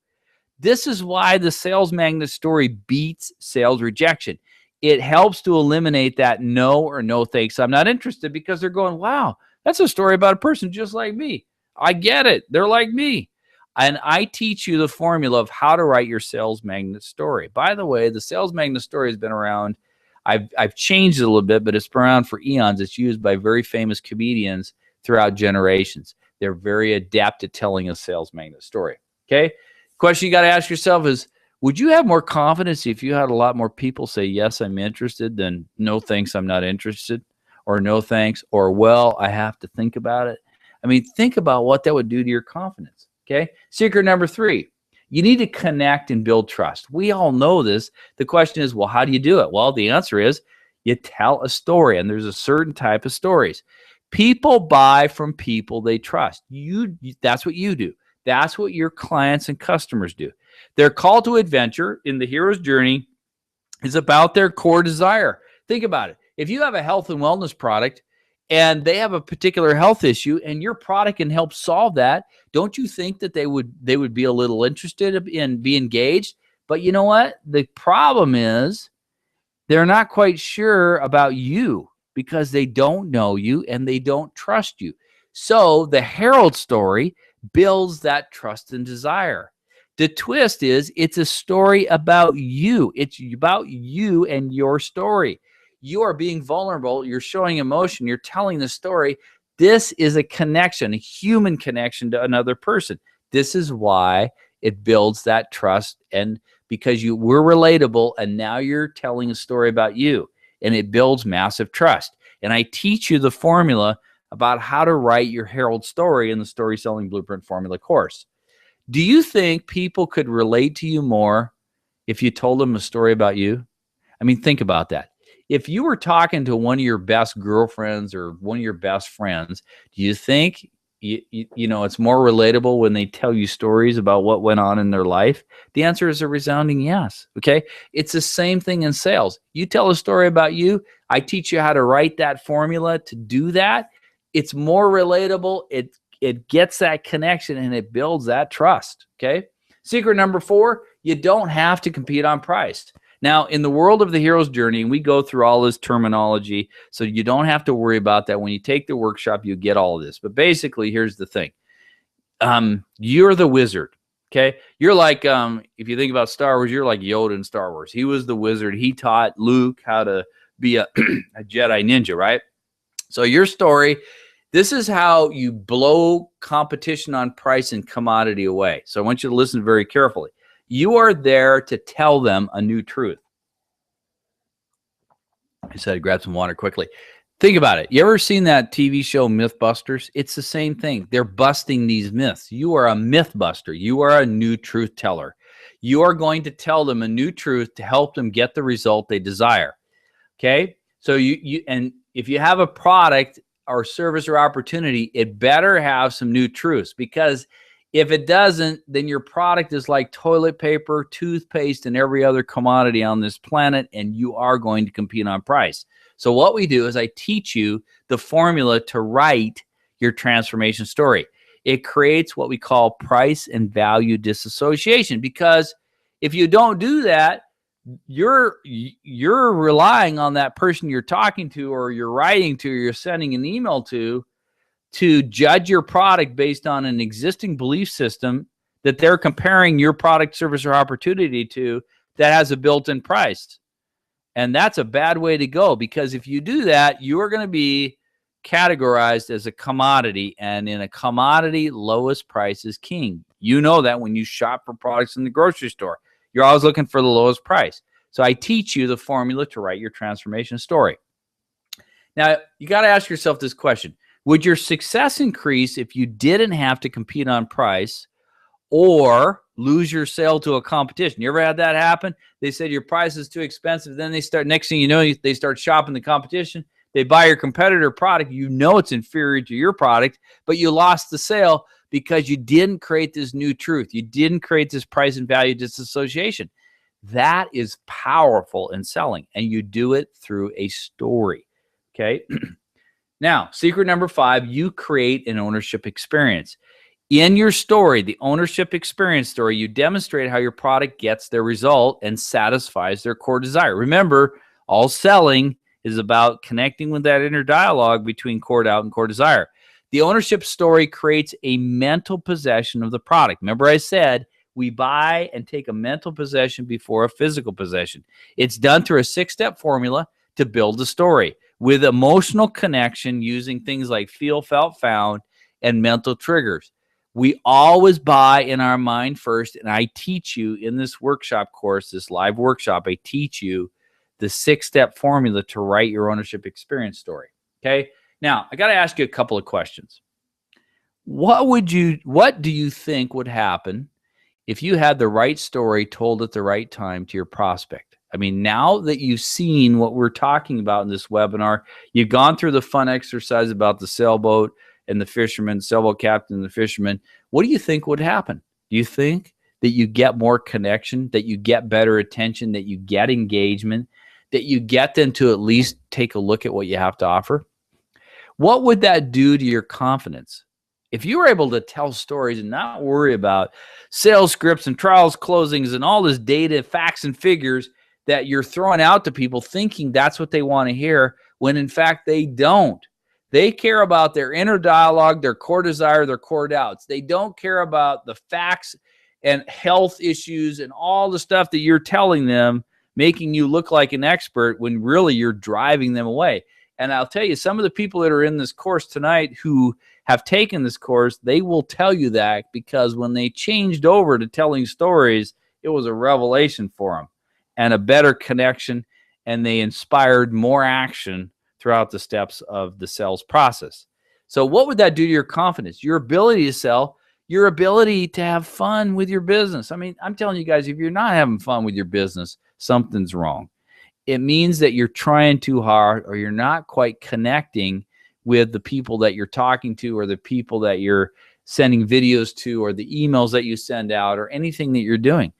This is why the sales magnet story beats sales rejection. It helps to eliminate that no or no thanks, I'm not interested, because they're going, wow, that's a story about a person just like me. I get it. They're like me. And I teach you the formula of how to write your sales magnet story. By the way, the sales magnet story has been around. I've changed it a little bit, but it's been around for eons. It's used by very famous comedians throughout generations. They're very adept at telling a sales magnet story. Okay. Question you got to ask yourself is, would you have more confidence if you had a lot more people say, yes, I'm interested, than no, thanks, I'm not interested, or no, thanks, or well, I have to think about it? I mean, think about what that would do to your confidence. Okay. Secret number 3, You need to connect and build trust. We all know this. The question is, well, how do you do it? Well, the answer is you tell a story, and there's a certain type of stories. People buy from people they trust. That's what you do. That's what your clients and customers do. Their call to adventure in the hero's journey is about their core desire. Think about it. If you have a health and wellness product and they have a particular health issue and your product can help solve that, don't you think that they would be a little interested in be engaged? But you know what? The problem is they're not quite sure about you because they don't know you and they don't trust you. So the Herald story builds that trust and desire. The twist is it's a story about you. It's about you and your story. You are being vulnerable. You're showing emotion. You're telling the story. This is a connection, a human connection to another person. This is why it builds that trust, and because we're relatable, and now you're telling a story about you, and it builds massive trust. And I teach you the formula about how to write your Herald story in the Story Selling Blueprint Formula course. Do you think people could relate to you more if you told them a story about you? I mean, think about that. If you were talking to one of your best girlfriends or one of your best friends, do you think it's more relatable when they tell you stories about what went on in their life? The answer is a resounding yes. Okay. It's the same thing in sales. You tell a story about you. I teach you how to write that formula to do that. It's more relatable. It gets that connection and it builds that trust. Okay. Secret number 4, you don't have to compete on price. Now, in the world of the hero's journey, and we go through all this terminology, so you don't have to worry about that. When you take the workshop, you get all of this. But basically, here's the thing. You're the wizard, okay? You're like, if you think about Star Wars, you're like Yoda in Star Wars. He was the wizard. He taught Luke how to be a Jedi ninja, right? So your story, this is how you blow competition on price and commodity away. So I want you to listen very carefully. You are there to tell them a new truth. I said, grab some water quickly. Think about it. You ever seen that TV show Mythbusters? It's the same thing. They're busting these myths. You are a myth buster. You are a new truth teller. You are going to tell them a new truth to help them get the result they desire. Okay? So and if you have a product or service or opportunity, it better have some new truths, because if it doesn't, then your product is like toilet paper, toothpaste, and every other commodity on this planet, and you are going to compete on price. So what we do is I teach you the formula to write your transformation story. It creates what we call price and value disassociation, because if you don't do that, you're relying on that person you're talking to or you're writing to or you're sending an email to judge your product based on an existing belief system that they're comparing your product, service, or opportunity to that has a built-in price. And that's a bad way to go, because if you do that, you are going to be categorized as a commodity, and in a commodity, lowest price is king. You know that when you shop for products in the grocery store, you're always looking for the lowest price. So I teach you the formula to write your transformation story. Now, you got to ask yourself this question. Would your success increase if you didn't have to compete on price or lose your sale to a competition? You ever had that happen? They said your price is too expensive. Then next thing you know, they start shopping the competition. They buy your competitor product. You know it's inferior to your product, but you lost the sale because you didn't create this new truth. You didn't create this price and value disassociation. That is powerful in selling, and you do it through a story. Okay. Now, secret number 5, you create an ownership experience. In your story, the ownership experience story, you demonstrate how your product gets their result and satisfies their core desire. Remember, all selling is about connecting with that inner dialogue between core doubt and core desire. The ownership story creates a mental possession of the product. Remember I said we buy and take a mental possession before a physical possession. It's done through a 6-step formula to build a story with emotional connection using things like feel, felt, found, and mental triggers. We always buy in our mind first, and I teach you in this workshop course, this live workshop, I teach you the 6-step formula to write your ownership experience story. Okay? Now, I got to ask you a couple of questions. What do you think would happen if you had the right story told at the right time to your prospect. I mean, now that you've seen what we're talking about in this webinar, you've gone through the fun exercise about the sailboat and the fisherman, sailboat captain and the fisherman. What do you think would happen? Do you think that you get more connection, that you get better attention, that you get engagement, that you get them to at least take a look at what you have to offer? What would that do to your confidence? If you were able to tell stories and not worry about sales scripts and trials, closings, and all this data, facts, and figures that you're throwing out to people thinking that's what they want to hear, when in fact they don't. They care about their inner dialogue, their core desire, their core doubts. They don't care about the facts and health issues and all the stuff that you're telling them, making you look like an expert when really you're driving them away. And I'll tell you, some of the people that are in this course tonight who have taken this course, they will tell you that, because when they changed over to telling stories, it was a revelation for them and a better connection, and they inspired more action throughout the steps of the sales process. So what would that do to your confidence, your ability to sell, your ability to have fun with your business? I mean, I'm telling you guys, if you're not having fun with your business, something's wrong. It means that you're trying too hard, or you're not quite connecting with the people that you're talking to, or the people that you're sending videos to, or the emails that you send out, or anything that you're doing.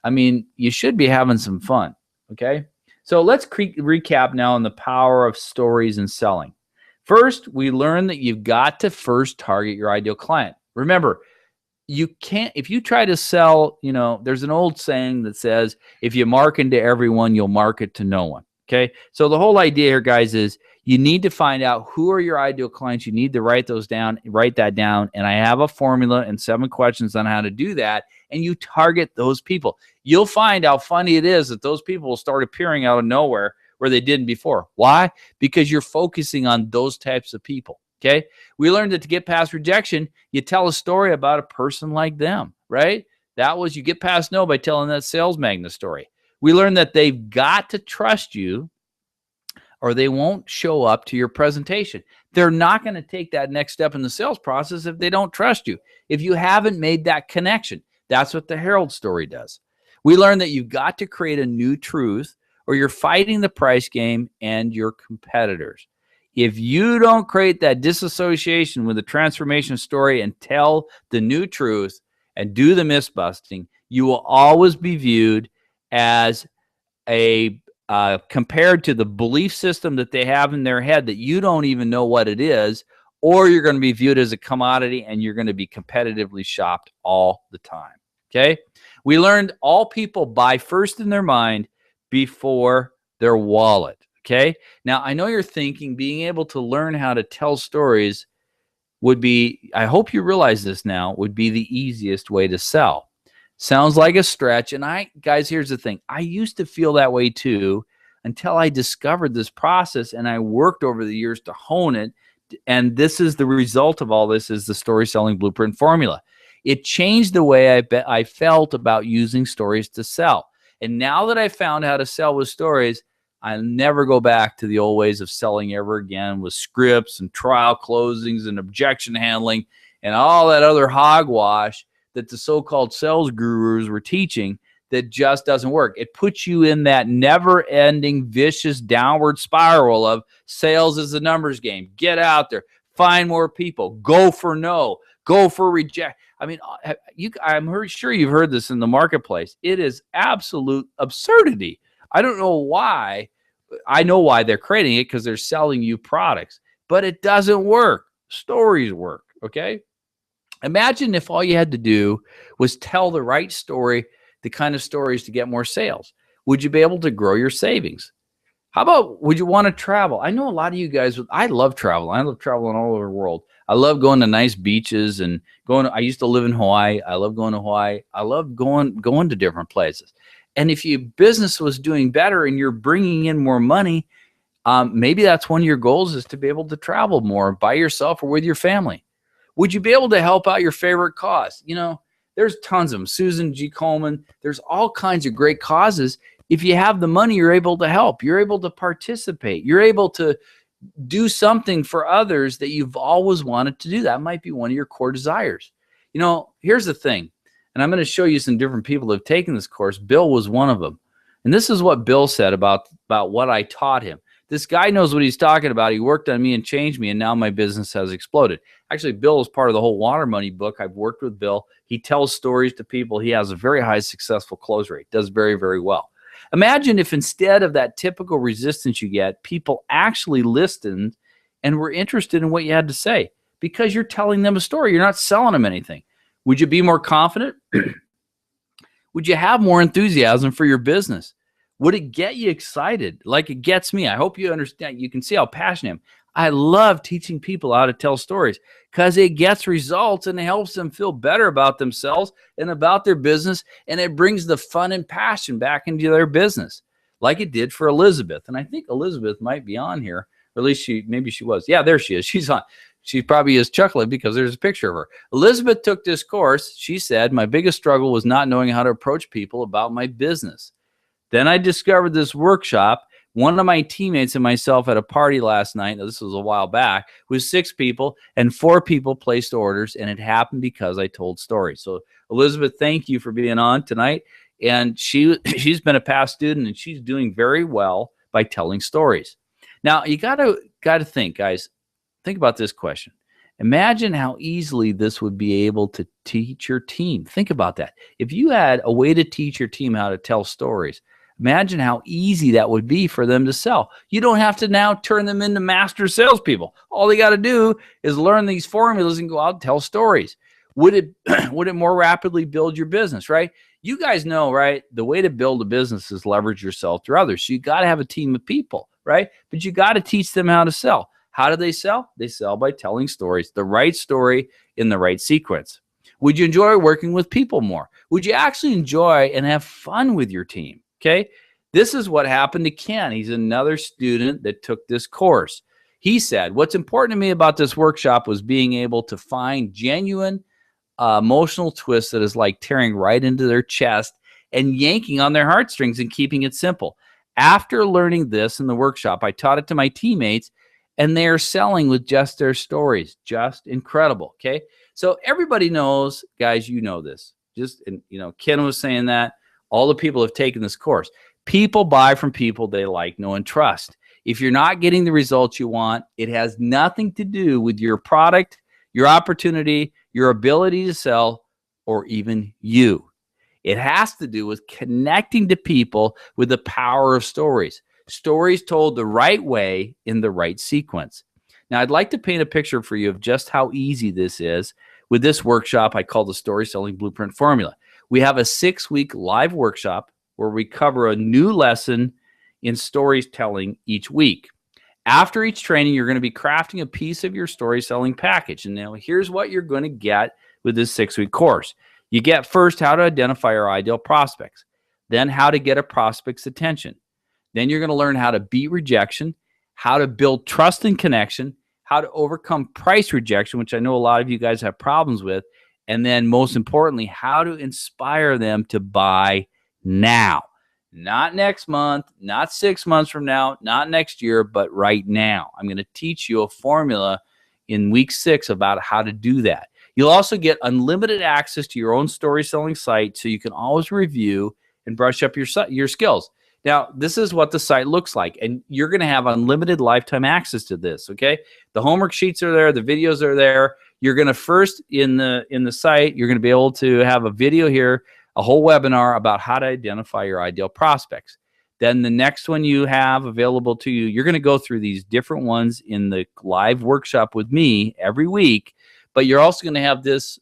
I mean, you should be having some fun, okay? So let's recap now on the power of stories and selling. First, we learned that you've got to first target your ideal client. Remember, you can't, if you try to sell, you know, there's an old saying that says, if you market to everyone, you'll market to no one. Okay. So the whole idea here, guys, is you need to find out who are your ideal clients. You need to write that down. And I have a formula and 7 questions on how to do that. And you target those people. You'll find how funny it is that those people will start appearing out of nowhere where they didn't before. Why? Because you're focusing on those types of people. Okay. We learned that to get past rejection, you tell a story about a person like them, right? That was, you get past no by telling that sales magnet story. We learned that they've got to trust you, or they won't show up to your presentation. They're not going to take that next step in the sales process if they don't trust you, if you haven't made that connection. That's what the Harold story does. We learned that you've got to create a new truth, or you're fighting the price game and your competitors. If you don't create that disassociation with the transformation story and tell the new truth and do the myth busting, you will always be viewed as a compared to the belief system that they have in their head that you don't even know what it is, or you're going to be viewed as a commodity and you're going to be competitively shopped all the time. Okay. We learned all people buy first in their mind before their wallet. Okay. Now, I know you're thinking being able to learn how to tell stories would be, I hope you realize this now, would be the easiest way to sell. Sounds like a stretch. And guys, here's the thing. I used to feel that way too, until I discovered this process and I worked over the years to hone it. And this is the result of all this, is the story selling blueprint formula. It changed the way I felt about using stories to sell. And now that I found how to sell with stories, I'll never go back to the old ways of selling ever again, with scripts and trial closings and objection handling and all that other hogwash that the so-called sales gurus were teaching that just doesn't work. It puts you in that never-ending vicious downward spiral of sales is a numbers game. Get out there, find more people, go for no, go for reject. I mean, I'm sure you've heard this in the marketplace. It is absolute absurdity. I don't know why. I know why they're creating it, because they're selling you products, but it doesn't work. Stories work. Okay. Imagine if all you had to do was tell the right story, the kind of stories to get more sales. Would you be able to grow your savings? How about, would you want to travel? I know a lot of you guys, I love travel. I love traveling all over the world. I love going to nice beaches and I used to live in Hawaii. I love going to Hawaii. I love going to different places. And if your business was doing better and you're bringing in more money, maybe that's one of your goals, is to be able to travel more by yourself or with your family. Would you be able to help out your favorite cause? You know, there's tons of them. Susan G. Komen, there's all kinds of great causes. If you have the money, you're able to help. You're able to participate. You're able to do something for others that you've always wanted to do. That might be one of your core desires. You know, here's the thing. And I'm going to show you some different people that have taken this course. Bill was one of them. And this is what Bill said about what I taught him. This guy knows what he's talking about. He worked on me and changed me, and now my business has exploded. Actually, Bill is part of the whole Water Money book. I've worked with Bill. He tells stories to people. He has a very high successful close rate, does very, very well. Imagine if instead of that typical resistance you get, people actually listened and were interested in what you had to say because you're telling them a story. You're not selling them anything. Would you be more confident? Would you have more enthusiasm for your business? Would it get you excited like it gets me? I hope you understand. You can see how passionate I am. I love teaching people how to tell stories because it gets results and it helps them feel better about themselves and about their business. And it brings the fun and passion back into their business like it did for Elizabeth. And I think Elizabeth might be on here, or at least maybe she was. Yeah, there she is. She's on. She probably is chuckling because there's a picture of her. Elizabeth took this course. She said, my biggest struggle was not knowing how to approach people about my business. Then I discovered this workshop. One of my teammates and myself at a party last night, this was a while back, with 6 people, and 4 people placed orders, and it happened because I told stories. So Elizabeth, thank you for being on tonight. And she's been a past student, and she's doing very well by telling stories. Now, you gotta think, guys. Think about this question. Imagine how easily this would be able to teach your team. Think about that. If you had a way to teach your team how to tell stories, imagine how easy that would be for them to sell. You don't have to now turn them into master salespeople. All they got to do is learn these formulas and go out and tell stories. Would it more rapidly build your business, right? You guys know, right? The way to build a business is leverage yourself through others. So you got to have a team of people, right? But you got to teach them how to sell. How do they sell? They sell by telling stories, the right story in the right sequence. Would you enjoy working with people more? Would you actually enjoy and have fun with your team? Okay. This is what happened to Ken. He's another student that took this course. He said, what's important to me about this workshop was being able to find genuine emotional twists that is like tearing right into their chest and yanking on their heartstrings and keeping it simple. After learning this in the workshop, I taught it to my teammates, and they are selling with just their stories. Just incredible. Okay. So everybody knows, guys, you know this. Ken was saying that. All the people have taken this course. People buy from people they like, know, and trust. If you're not getting the results you want, it has nothing to do with your product, your opportunity, your ability to sell, or even you. It has to do with connecting to people with the power of stories. Stories told the right way in the right sequence. Now, I'd like to paint a picture for you of just how easy this is with this workshop I call the Story Selling Blueprint Formula. We have a 6-week live workshop where we cover a new lesson in storytelling each week. After each training, you're going to be crafting a piece of your story selling package. And now here's what you're going to get with this 6-week course. You get first how to identify your ideal prospects, then how to get a prospect's attention. Then you're going to learn how to beat rejection, how to build trust and connection, how to overcome price rejection, which I know a lot of you guys have problems with, and then most importantly, how to inspire them to buy now. Not next month, not 6 months from now, not next year, but right now. I'm going to teach you a formula in week 6 about how to do that. You'll also get unlimited access to your own story selling site so you can always review and brush up your skills. Now, this is what the site looks like, and you're going to have unlimited lifetime access to this, okay? The homework sheets are there. The videos are there. You're going to first, in the site, you're going to be able to have a video here, a whole webinar about how to identify your ideal prospects. Then the next one you have available to you, you're going to go through these different ones in the live workshop with me every week, but you're also going to have this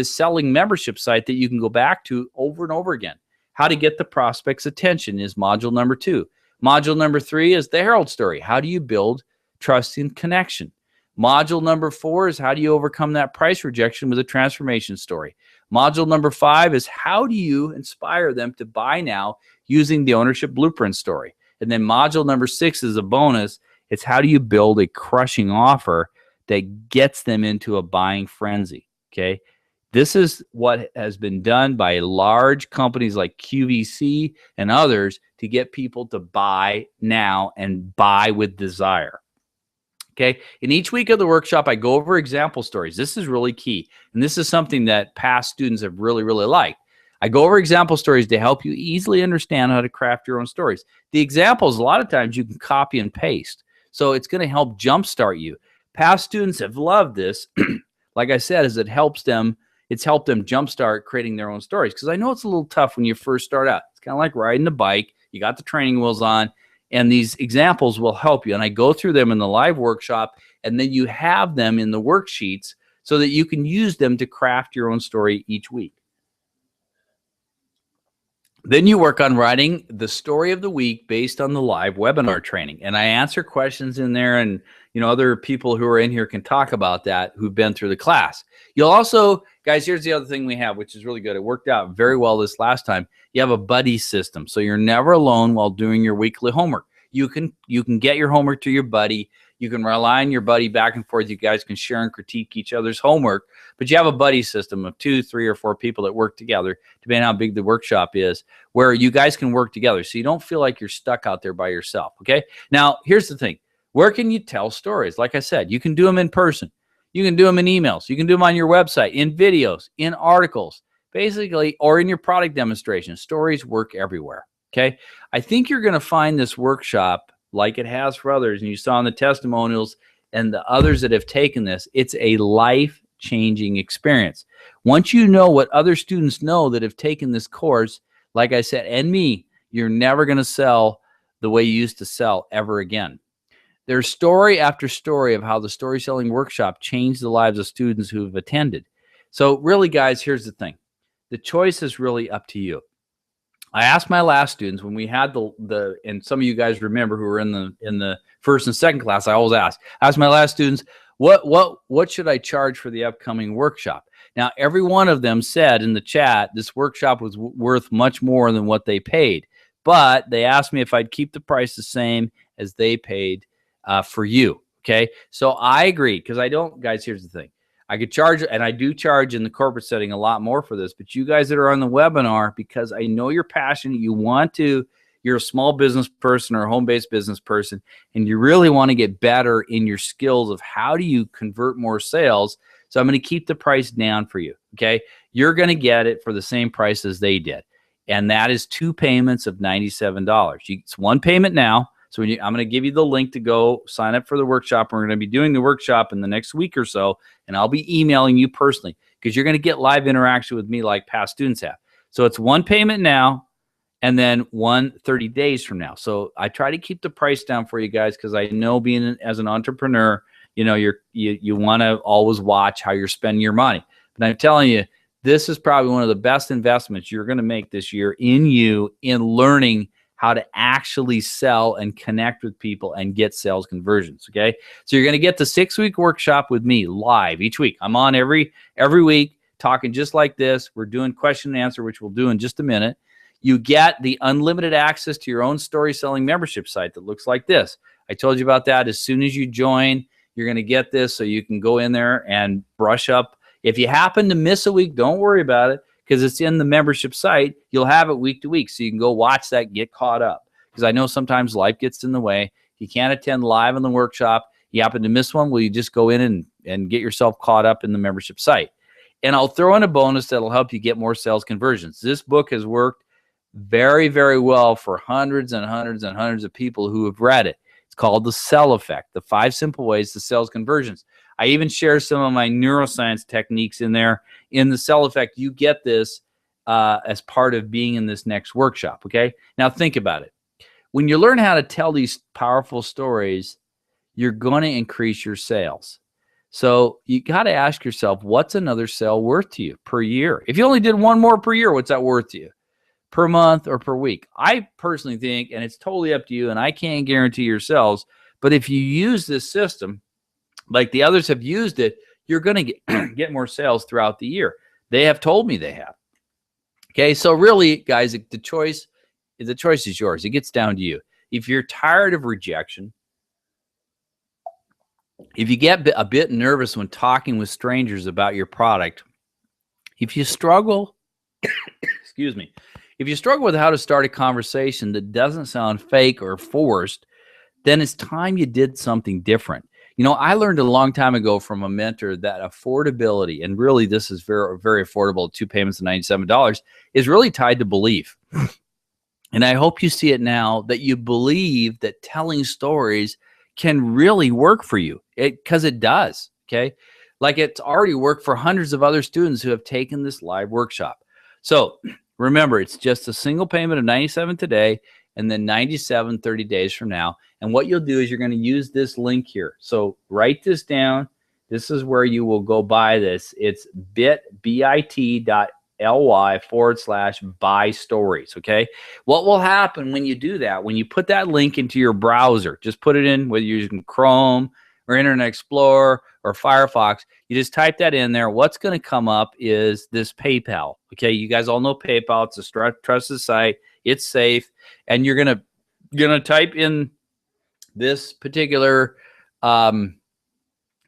selling membership site that you can go back to over and over again. How to get the prospect's attention is module number 2. Module number 3 is the Herald story. How do you build trust and connection? Module number 4 is how do you overcome that price rejection with a transformation story? Module number 5 is how do you inspire them to buy now using the ownership blueprint story? And then module number 6 is a bonus. It's how do you build a crushing offer that gets them into a buying frenzy, okay? This is what has been done by large companies like QVC and others to get people to buy now and buy with desire. Okay. In each week of the workshop, I go over example stories. This is really key. And this is something that past students have really, really liked. I go over example stories to help you easily understand how to craft your own stories. The examples, a lot of times you can copy and paste. So it's going to help jumpstart you. Past students have loved this. Like I said, as it's helped them jumpstart creating their own stories. Because I know it's a little tough when you first start out. It's kind of like riding a bike. You got the training wheels on. And these examples will help you. And I go through them in the live workshop, and then you have them in the worksheets so that you can use them to craft your own story each week. Then you work on writing the story of the week based on the live webinar training. And I answer questions in there, and other people who are in here can talk about that who've been through the class. You'll also, guys, here's the other thing we have, which is really good. It worked out very well this last time. You have a buddy system. So you're never alone while doing your weekly homework. You can get your homework to your buddy. You can rely on your buddy back and forth. You guys can share and critique each other's homework. But you have a buddy system of 2, 3, or 4 people that work together, depending on how big the workshop is, where you guys can work together so you don't feel like you're stuck out there by yourself, okay? Now, here's the thing. Where can you tell stories? Like I said, you can do them in person. You can do them in emails. You can do them on your website, in videos, in articles, basically, or in your product demonstration. Stories work everywhere, okay? I think you're going to find this workshop, like it has for others, and you saw in the testimonials and the others that have taken this, it's a life-changing experience. Once you know what other students know that have taken this course, like I said, and me, you're never going to sell the way you used to sell ever again. There's story after story of how the story selling workshop changed the lives of students who have attended. So really, guys, here's the thing. The choice is really up to you. I asked my last students when we had and some of you guys remember who were in the first and second class, I always asked my last students, what should I charge for the upcoming workshop? Now, every one of them said in the chat, this workshop was worth much more than what they paid. But they asked me if I'd keep the price the same as they paid for you. Okay. So I agreed, because guys, here's the thing. I could charge, and I do charge in the corporate setting a lot more for this, but you guys that are on the webinar, because I know you're passionate, you're a small business person or a home-based business person, and you really want to get better in your skills of how do you convert more sales. So I'm going to keep the price down for you. Okay. You're going to get it for the same price as they did. And that is 2 payments of $97. It's 1 payment now. So I'm going to give you the link to go sign up for the workshop. We're going to be doing the workshop in the next week or so, and I'll be emailing you personally, because you're going to get live interaction with me like past students have. So it's 1 payment now, and then 1 30 days from now. So I try to keep the price down for you guys, because I know as an entrepreneur, you want to always watch how you're spending your money. But I'm telling you, this is probably one of the best investments you're going to make this year in learning how to actually sell and connect with people and get sales conversions, okay? So you're going to get the 6-week workshop with me live each week. I'm on every week talking just like this. We're doing question and answer, which we'll do in just a minute. You get the unlimited access to your own story selling membership site that looks like this. I told you about that. As soon as you join, you're going to get this so you can go in there and brush up. If you happen to miss a week, don't worry about it, because it's in the membership site. You'll have it week to week, so you can go watch that, get caught up. Because I know sometimes life gets in the way. If you can't attend live in the workshop, you happen to miss one, well, you just go in and get yourself caught up in the membership site. And I'll throw in a bonus that'll help you get more sales conversions. This book has worked very, very well for hundreds and hundreds and hundreds of people who have read it. It's called The Sell Effect, the 5 simple ways to sales conversions. I even share some of my neuroscience techniques in there. In The Sell Effect, you get this as part of being in this next workshop, okay? Now think about it. When you learn how to tell these powerful stories, you're going to increase your sales. So you got to ask yourself, what's another sale worth to you per year? If you only did 1 more per year, what's that worth to you? Per month or per week? I personally think, and it's totally up to you, and I can't guarantee your sales, but if you use this system like the others have used it, you're going to get more sales throughout the year. They have told me they have. Okay, so really, guys, the choice is yours. It gets down to you. If you're tired of rejection, if you get a bit nervous when talking with strangers about your product, if you struggle, excuse me, if you struggle with how to start a conversation that doesn't sound fake or forced, then it's time you did something different. You know, I learned a long time ago from a mentor that affordability, and really this is very, very affordable, 2 payments of $97, is really tied to belief. And I hope you see it now, that you believe that telling stories can really work for you, because it does, okay? Like it's already worked for hundreds of other students who have taken this live workshop. So remember, it's just a single payment of $97 today, and then $97 30 days from now. And what you'll do is you're going to use this link here. So write this down. This is where you will go buy this. It's bit.ly/buy stories. Okay. What will happen when you do that? When you put that link into your browser, just put it in, whether you're using Chrome or Internet Explorer or Firefox, you just type that in there. What's going to come up is this PayPal. Okay. You guys all know PayPal. It's a trusted site. It's safe. And you're going to type in this particular URL.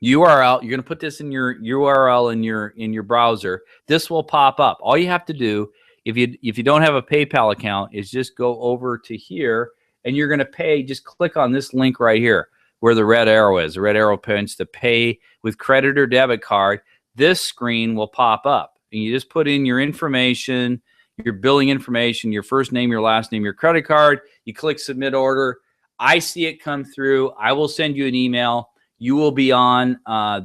You're going to put this in your URL in your browser. This will pop up. All you have to do, if you don't have a PayPal account, is just go over to here, and you're going to pay. Just click on this link right here where the red arrow is. The red arrow points to pay with credit or debit card. This screen will pop up, and you just put in your information, your billing information, your first name, your last name, your credit card. You click submit order. I see it come through. I will send you an email. You will be on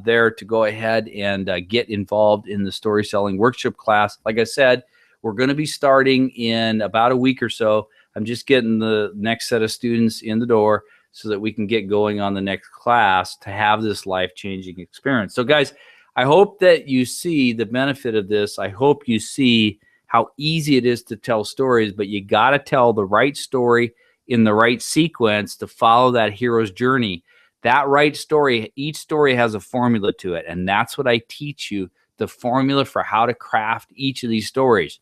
there to go ahead and get involved in the story selling workshop class. Like I said, we're going to be starting in about a week or so. I'm just getting the next set of students in the door so that we can get going on the next class to have this life-changing experience. So guys, I hope that you see the benefit of this. I hope you see how easy it is to tell stories, but you got to tell the right story in the right sequence to follow that hero's journey. That right story, each story has a formula to it, and that's what I teach you, the formula for how to craft each of these stories.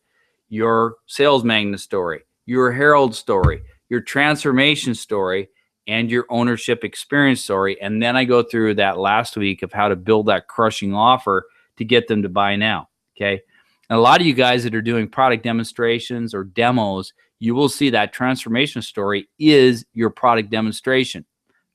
Your sales magnet story, your herald story, your transformation story, and your ownership experience story. And then I go through that last week of how to build that crushing offer to get them to buy now, okay? And a lot of you guys that are doing product demonstrations or demos, you will see that transformation story is your product demonstration.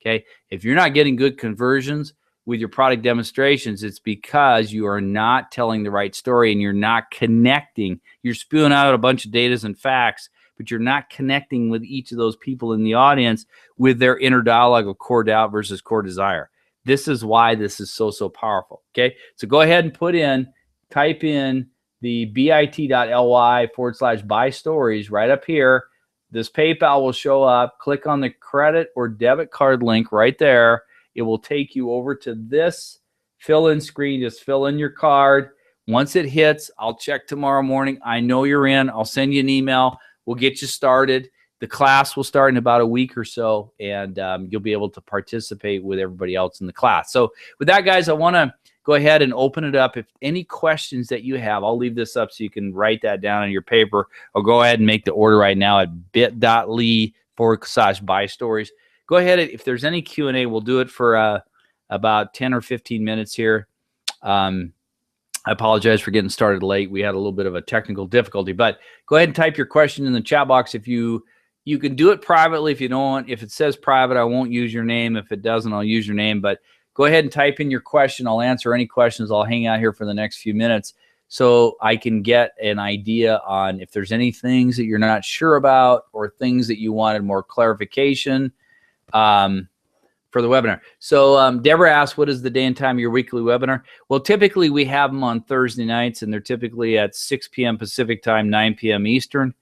Okay. If you're not getting good conversions with your product demonstrations, it's because you are not telling the right story and you're not connecting. You're spewing out a bunch of data and facts, but you're not connecting with each of those people in the audience with their inner dialogue of core doubt versus core desire. This is why this is so powerful. Okay. So go ahead and type in the bit.ly/buy stories right up here. This PayPal will show up. Click on the credit or debit card link right there. It will take you over to this fill-in screen. Just fill in your card. Once it hits, I'll check tomorrow morning. I know you're in. I'll send you an email. We'll get you started. The class will start in about a week or so, and you'll be able to participate with everybody else in the class. So with that, guys, I want to go ahead and open it up. If any questions that you have, I'll leave this up so you can write that down on your paper, or go ahead and make the order right now at bit.ly/buy stories. Go ahead. If there's any Q&A, we'll do it for about 10 or 15 minutes here. I apologize for getting started late. We had a little bit of a technical difficulty, but go ahead and type your question in the chat box. If you can do it privately if you don't want. If it says private, I won't use your name. If it doesn't, I'll use your name. But go ahead and type in your question. I'll answer any questions. I'll hang out here for the next few minutes so I can get an idea on if there's any things that you're not sure about or things that you wanted more clarification for the webinar. So Deborah asked, what is the day and time of your weekly webinar? Well, typically we have them on Thursday nights, and they're typically at 6 p.m. Pacific time, 9 p.m. Eastern.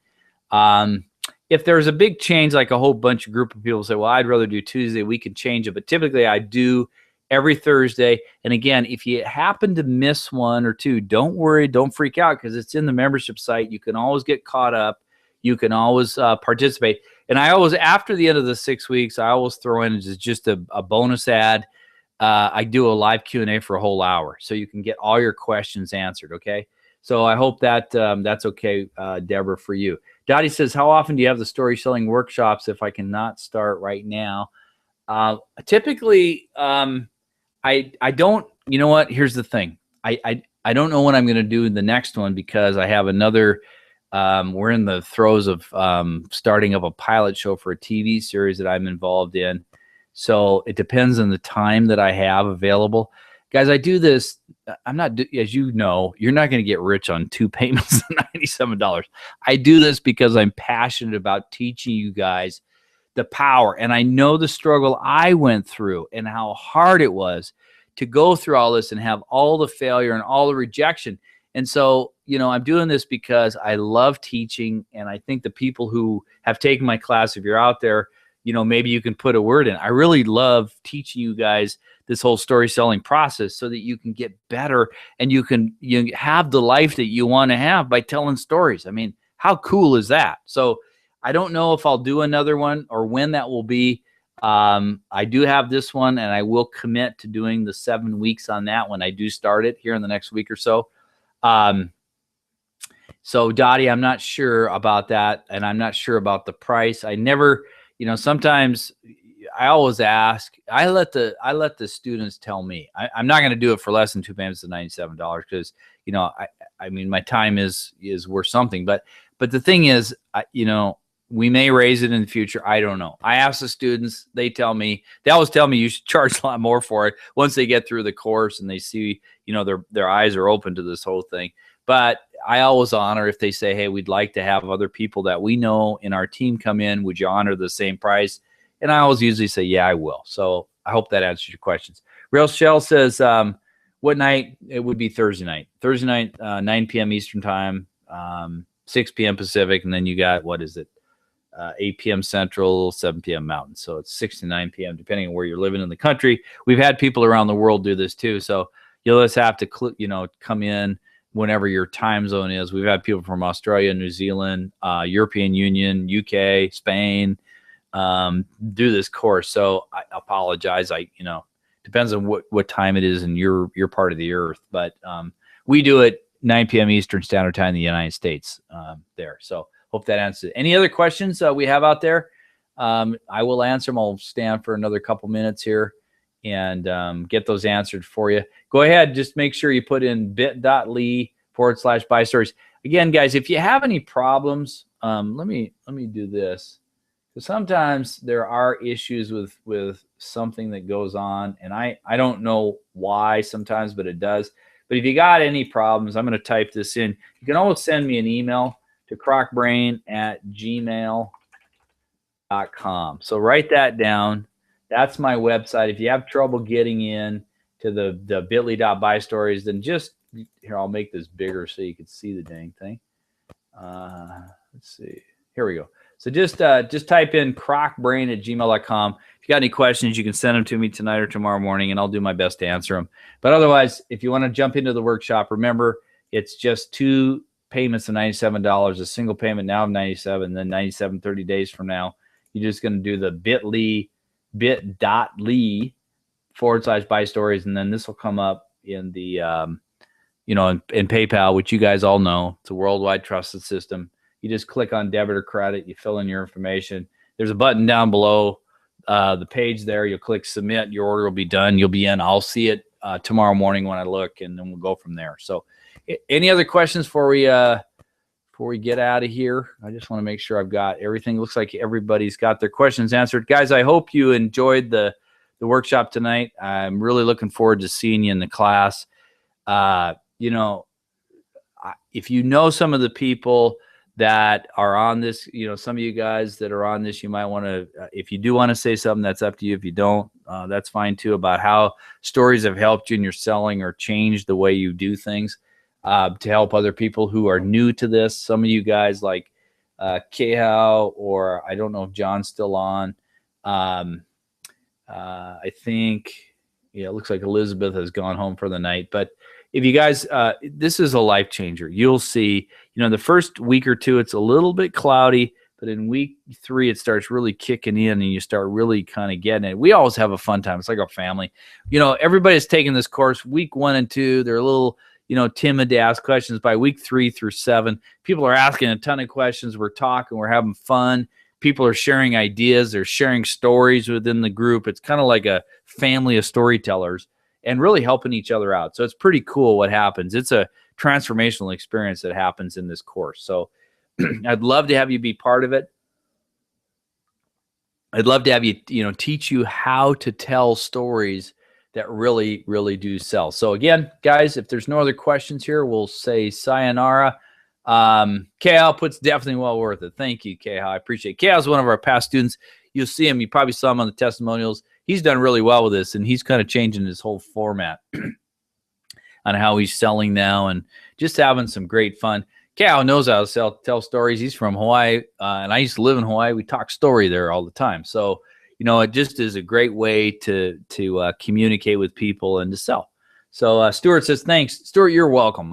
If there's a big change, like a whole bunch of group of people say, well, I'd rather do Tuesday, we can change it. But typically I do every Thursday. And again, if you happen to miss one or two, don't worry, don't freak out, because it's in the membership site. You can always get caught up. You can always participate. And I always, after the end of the 6 weeks, I always throw in just a bonus ad. I do a live Q&A for a whole hour, so you can get all your questions answered, okay? So I hope that that's okay, Deborah, for you. Dottie says, how often do you have the story selling workshops if I cannot start right now? Typically, I don't, you know what, here's the thing. I don't know when I'm going to do the next one, because I have another, we're in the throes of starting up a pilot show for a TV series that I'm involved in. So it depends on the time that I have available. Guys, I do this. I'm not, as you know, you're not going to get rich on 2 payments of $97. I do this because I'm passionate about teaching you guys the power. And I know the struggle I went through and how hard it was to go through all this and have all the failure and all the rejection. And so, I'm doing this because I love teaching. And I think the people who have taken my class, if you're out there, maybe you can put a word in. I really love teaching you guys this whole story selling process so that you can get better and you have the life that you want to have by telling stories. I mean, how cool is that? So I don't know if I'll do another one or when that will be. I do have this one, and I will commit to doing the 7 weeks on that when I do start it here in the next week or so. So Dottie, I'm not sure about that, and I'm not sure about the price. I never, sometimes I always ask. I let the students tell me. I'm not going to do it for less than 2 payments of $97 because I mean my time is worth something. But the thing is, we may raise it in the future. I don't know. I ask the students. They always tell me you should charge a lot more for it once they get through the course and they see, their eyes are open to this whole thing. But I always honor if they say, hey, we'd like to have other people that we know in our team come in. Would you honor the same price? And I always usually say, yeah, I will. So I hope that answers your questions. Real Shell says, what night? It would be Thursday night. Thursday night, 9 p.m. Eastern time, 6 p.m. Pacific. And then you got, 8 p.m. Central, 7 p.m. Mountain. So it's 6 to 9 p.m. depending on where you're living in the country. We've had people around the world do this too. So you'll just have to, come in whenever your time zone is. We've had people from Australia, New Zealand, European Union, UK, Spain, do this course. So I apologize. Depends on what time it is in your part of the earth, but we do it 9 p.m. Eastern Standard Time in the United States there. So hope that answers it. Any other questions we have out there? I will answer them. I'll stand for another couple minutes here and get those answered for you. Go ahead. Just make sure you put in bit.ly/buy stories. Again, guys, if you have any problems, let me do this. Because sometimes there are issues with something that goes on, and I don't know why sometimes, but it does. But if you got any problems, I'm going to type this in. You can always send me an email to crocbrain@gmail.com. So write that down. That's my website. If you have trouble getting in to the bit.ly.buy stories, then just here, I'll make this bigger so you can see the dang thing. Let's see. Here we go. So just type in crocbrain@gmail.com. If you got any questions, you can send them to me tonight or tomorrow morning, and I'll do my best to answer them. But otherwise, if you want to jump into the workshop, remember, it's just 2 payments of $97, a single payment now of $97, then $97 30 days from now. You're just going to do the bit.ly/buy stories, and then this will come up in the in PayPal, which you guys all know. It's a worldwide trusted system. You just click on debit or credit. You fill in your information. There's a button down below the page there. You'll click submit. Your order will be done. You'll be in. I'll see it tomorrow morning when I look, and then we'll go from there. So any other questions before we get out of here? I just want to make sure I've got everything. Looks like everybody's got their questions answered. Guys, I hope you enjoyed the workshop tonight. I'm really looking forward to seeing you in the class. If you know some of the people that are on this, some of you guys that are on this, you might want to, if you do want to say something, that's up to you. If you don't, that's fine too, about how stories have helped you in your selling or changed the way you do things to help other people who are new to this. Some of you guys like Kehao, or I don't know if John's still on. I think, it looks like Elizabeth has gone home for the night, but if you guys, this is a life changer. You'll see, the first week or two, it's a little bit cloudy, but in week 3, it starts really kicking in and you start really kind of getting it. We always have a fun time. It's like a family. Everybody's taking this course week 1 and 2. They're a little, timid to ask questions. By week 3 through 7, people are asking a ton of questions. We're talking, we're having fun. People are sharing ideas. They're sharing stories within the group. It's kind of like a family of storytellers and really helping each other out. So it's pretty cool what happens. It's a transformational experience that happens in this course. So I'd love to have you be part of it. I'd love to have you, teach you how to tell stories that really, really do sell. So again, guys, if there's no other questions here, we'll say sayonara. Kyle puts definitely well worth it. Thank you, Kyle. I appreciate it. Kyle's one of our past students. You'll see him. You probably saw him on the testimonials. He's done really well with this, and he's kind of changing his whole format on how he's selling now and just having some great fun. Cal knows how to tell stories. He's from Hawaii, and I used to live in Hawaii. We talk story there all the time. So, it just is a great way to communicate with people and to sell. So Stuart says, thanks. Stuart, you're welcome.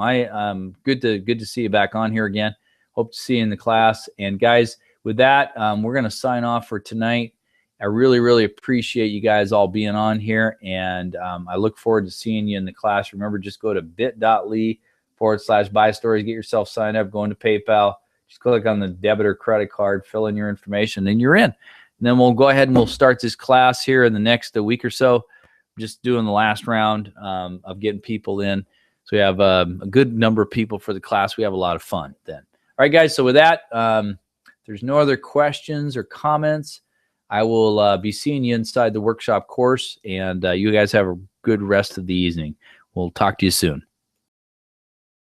Good to see you back on here again. Hope to see you in the class. And guys, with that, we're going to sign off for tonight. I really, really appreciate you guys all being on here. And I look forward to seeing you in the class. Remember, just go to bit.ly/buy stories, get yourself signed up, go into PayPal, just click on the debit or credit card, fill in your information, and you're in. And then we'll go ahead and we'll start this class here in the next week or so. Just doing the last round of getting people in. So we have a good number of people for the class. We have a lot of fun then. All right, guys. So with that, there's no other questions or comments. I will be seeing you inside the workshop course, and you guys have a good rest of the evening. We'll talk to you soon.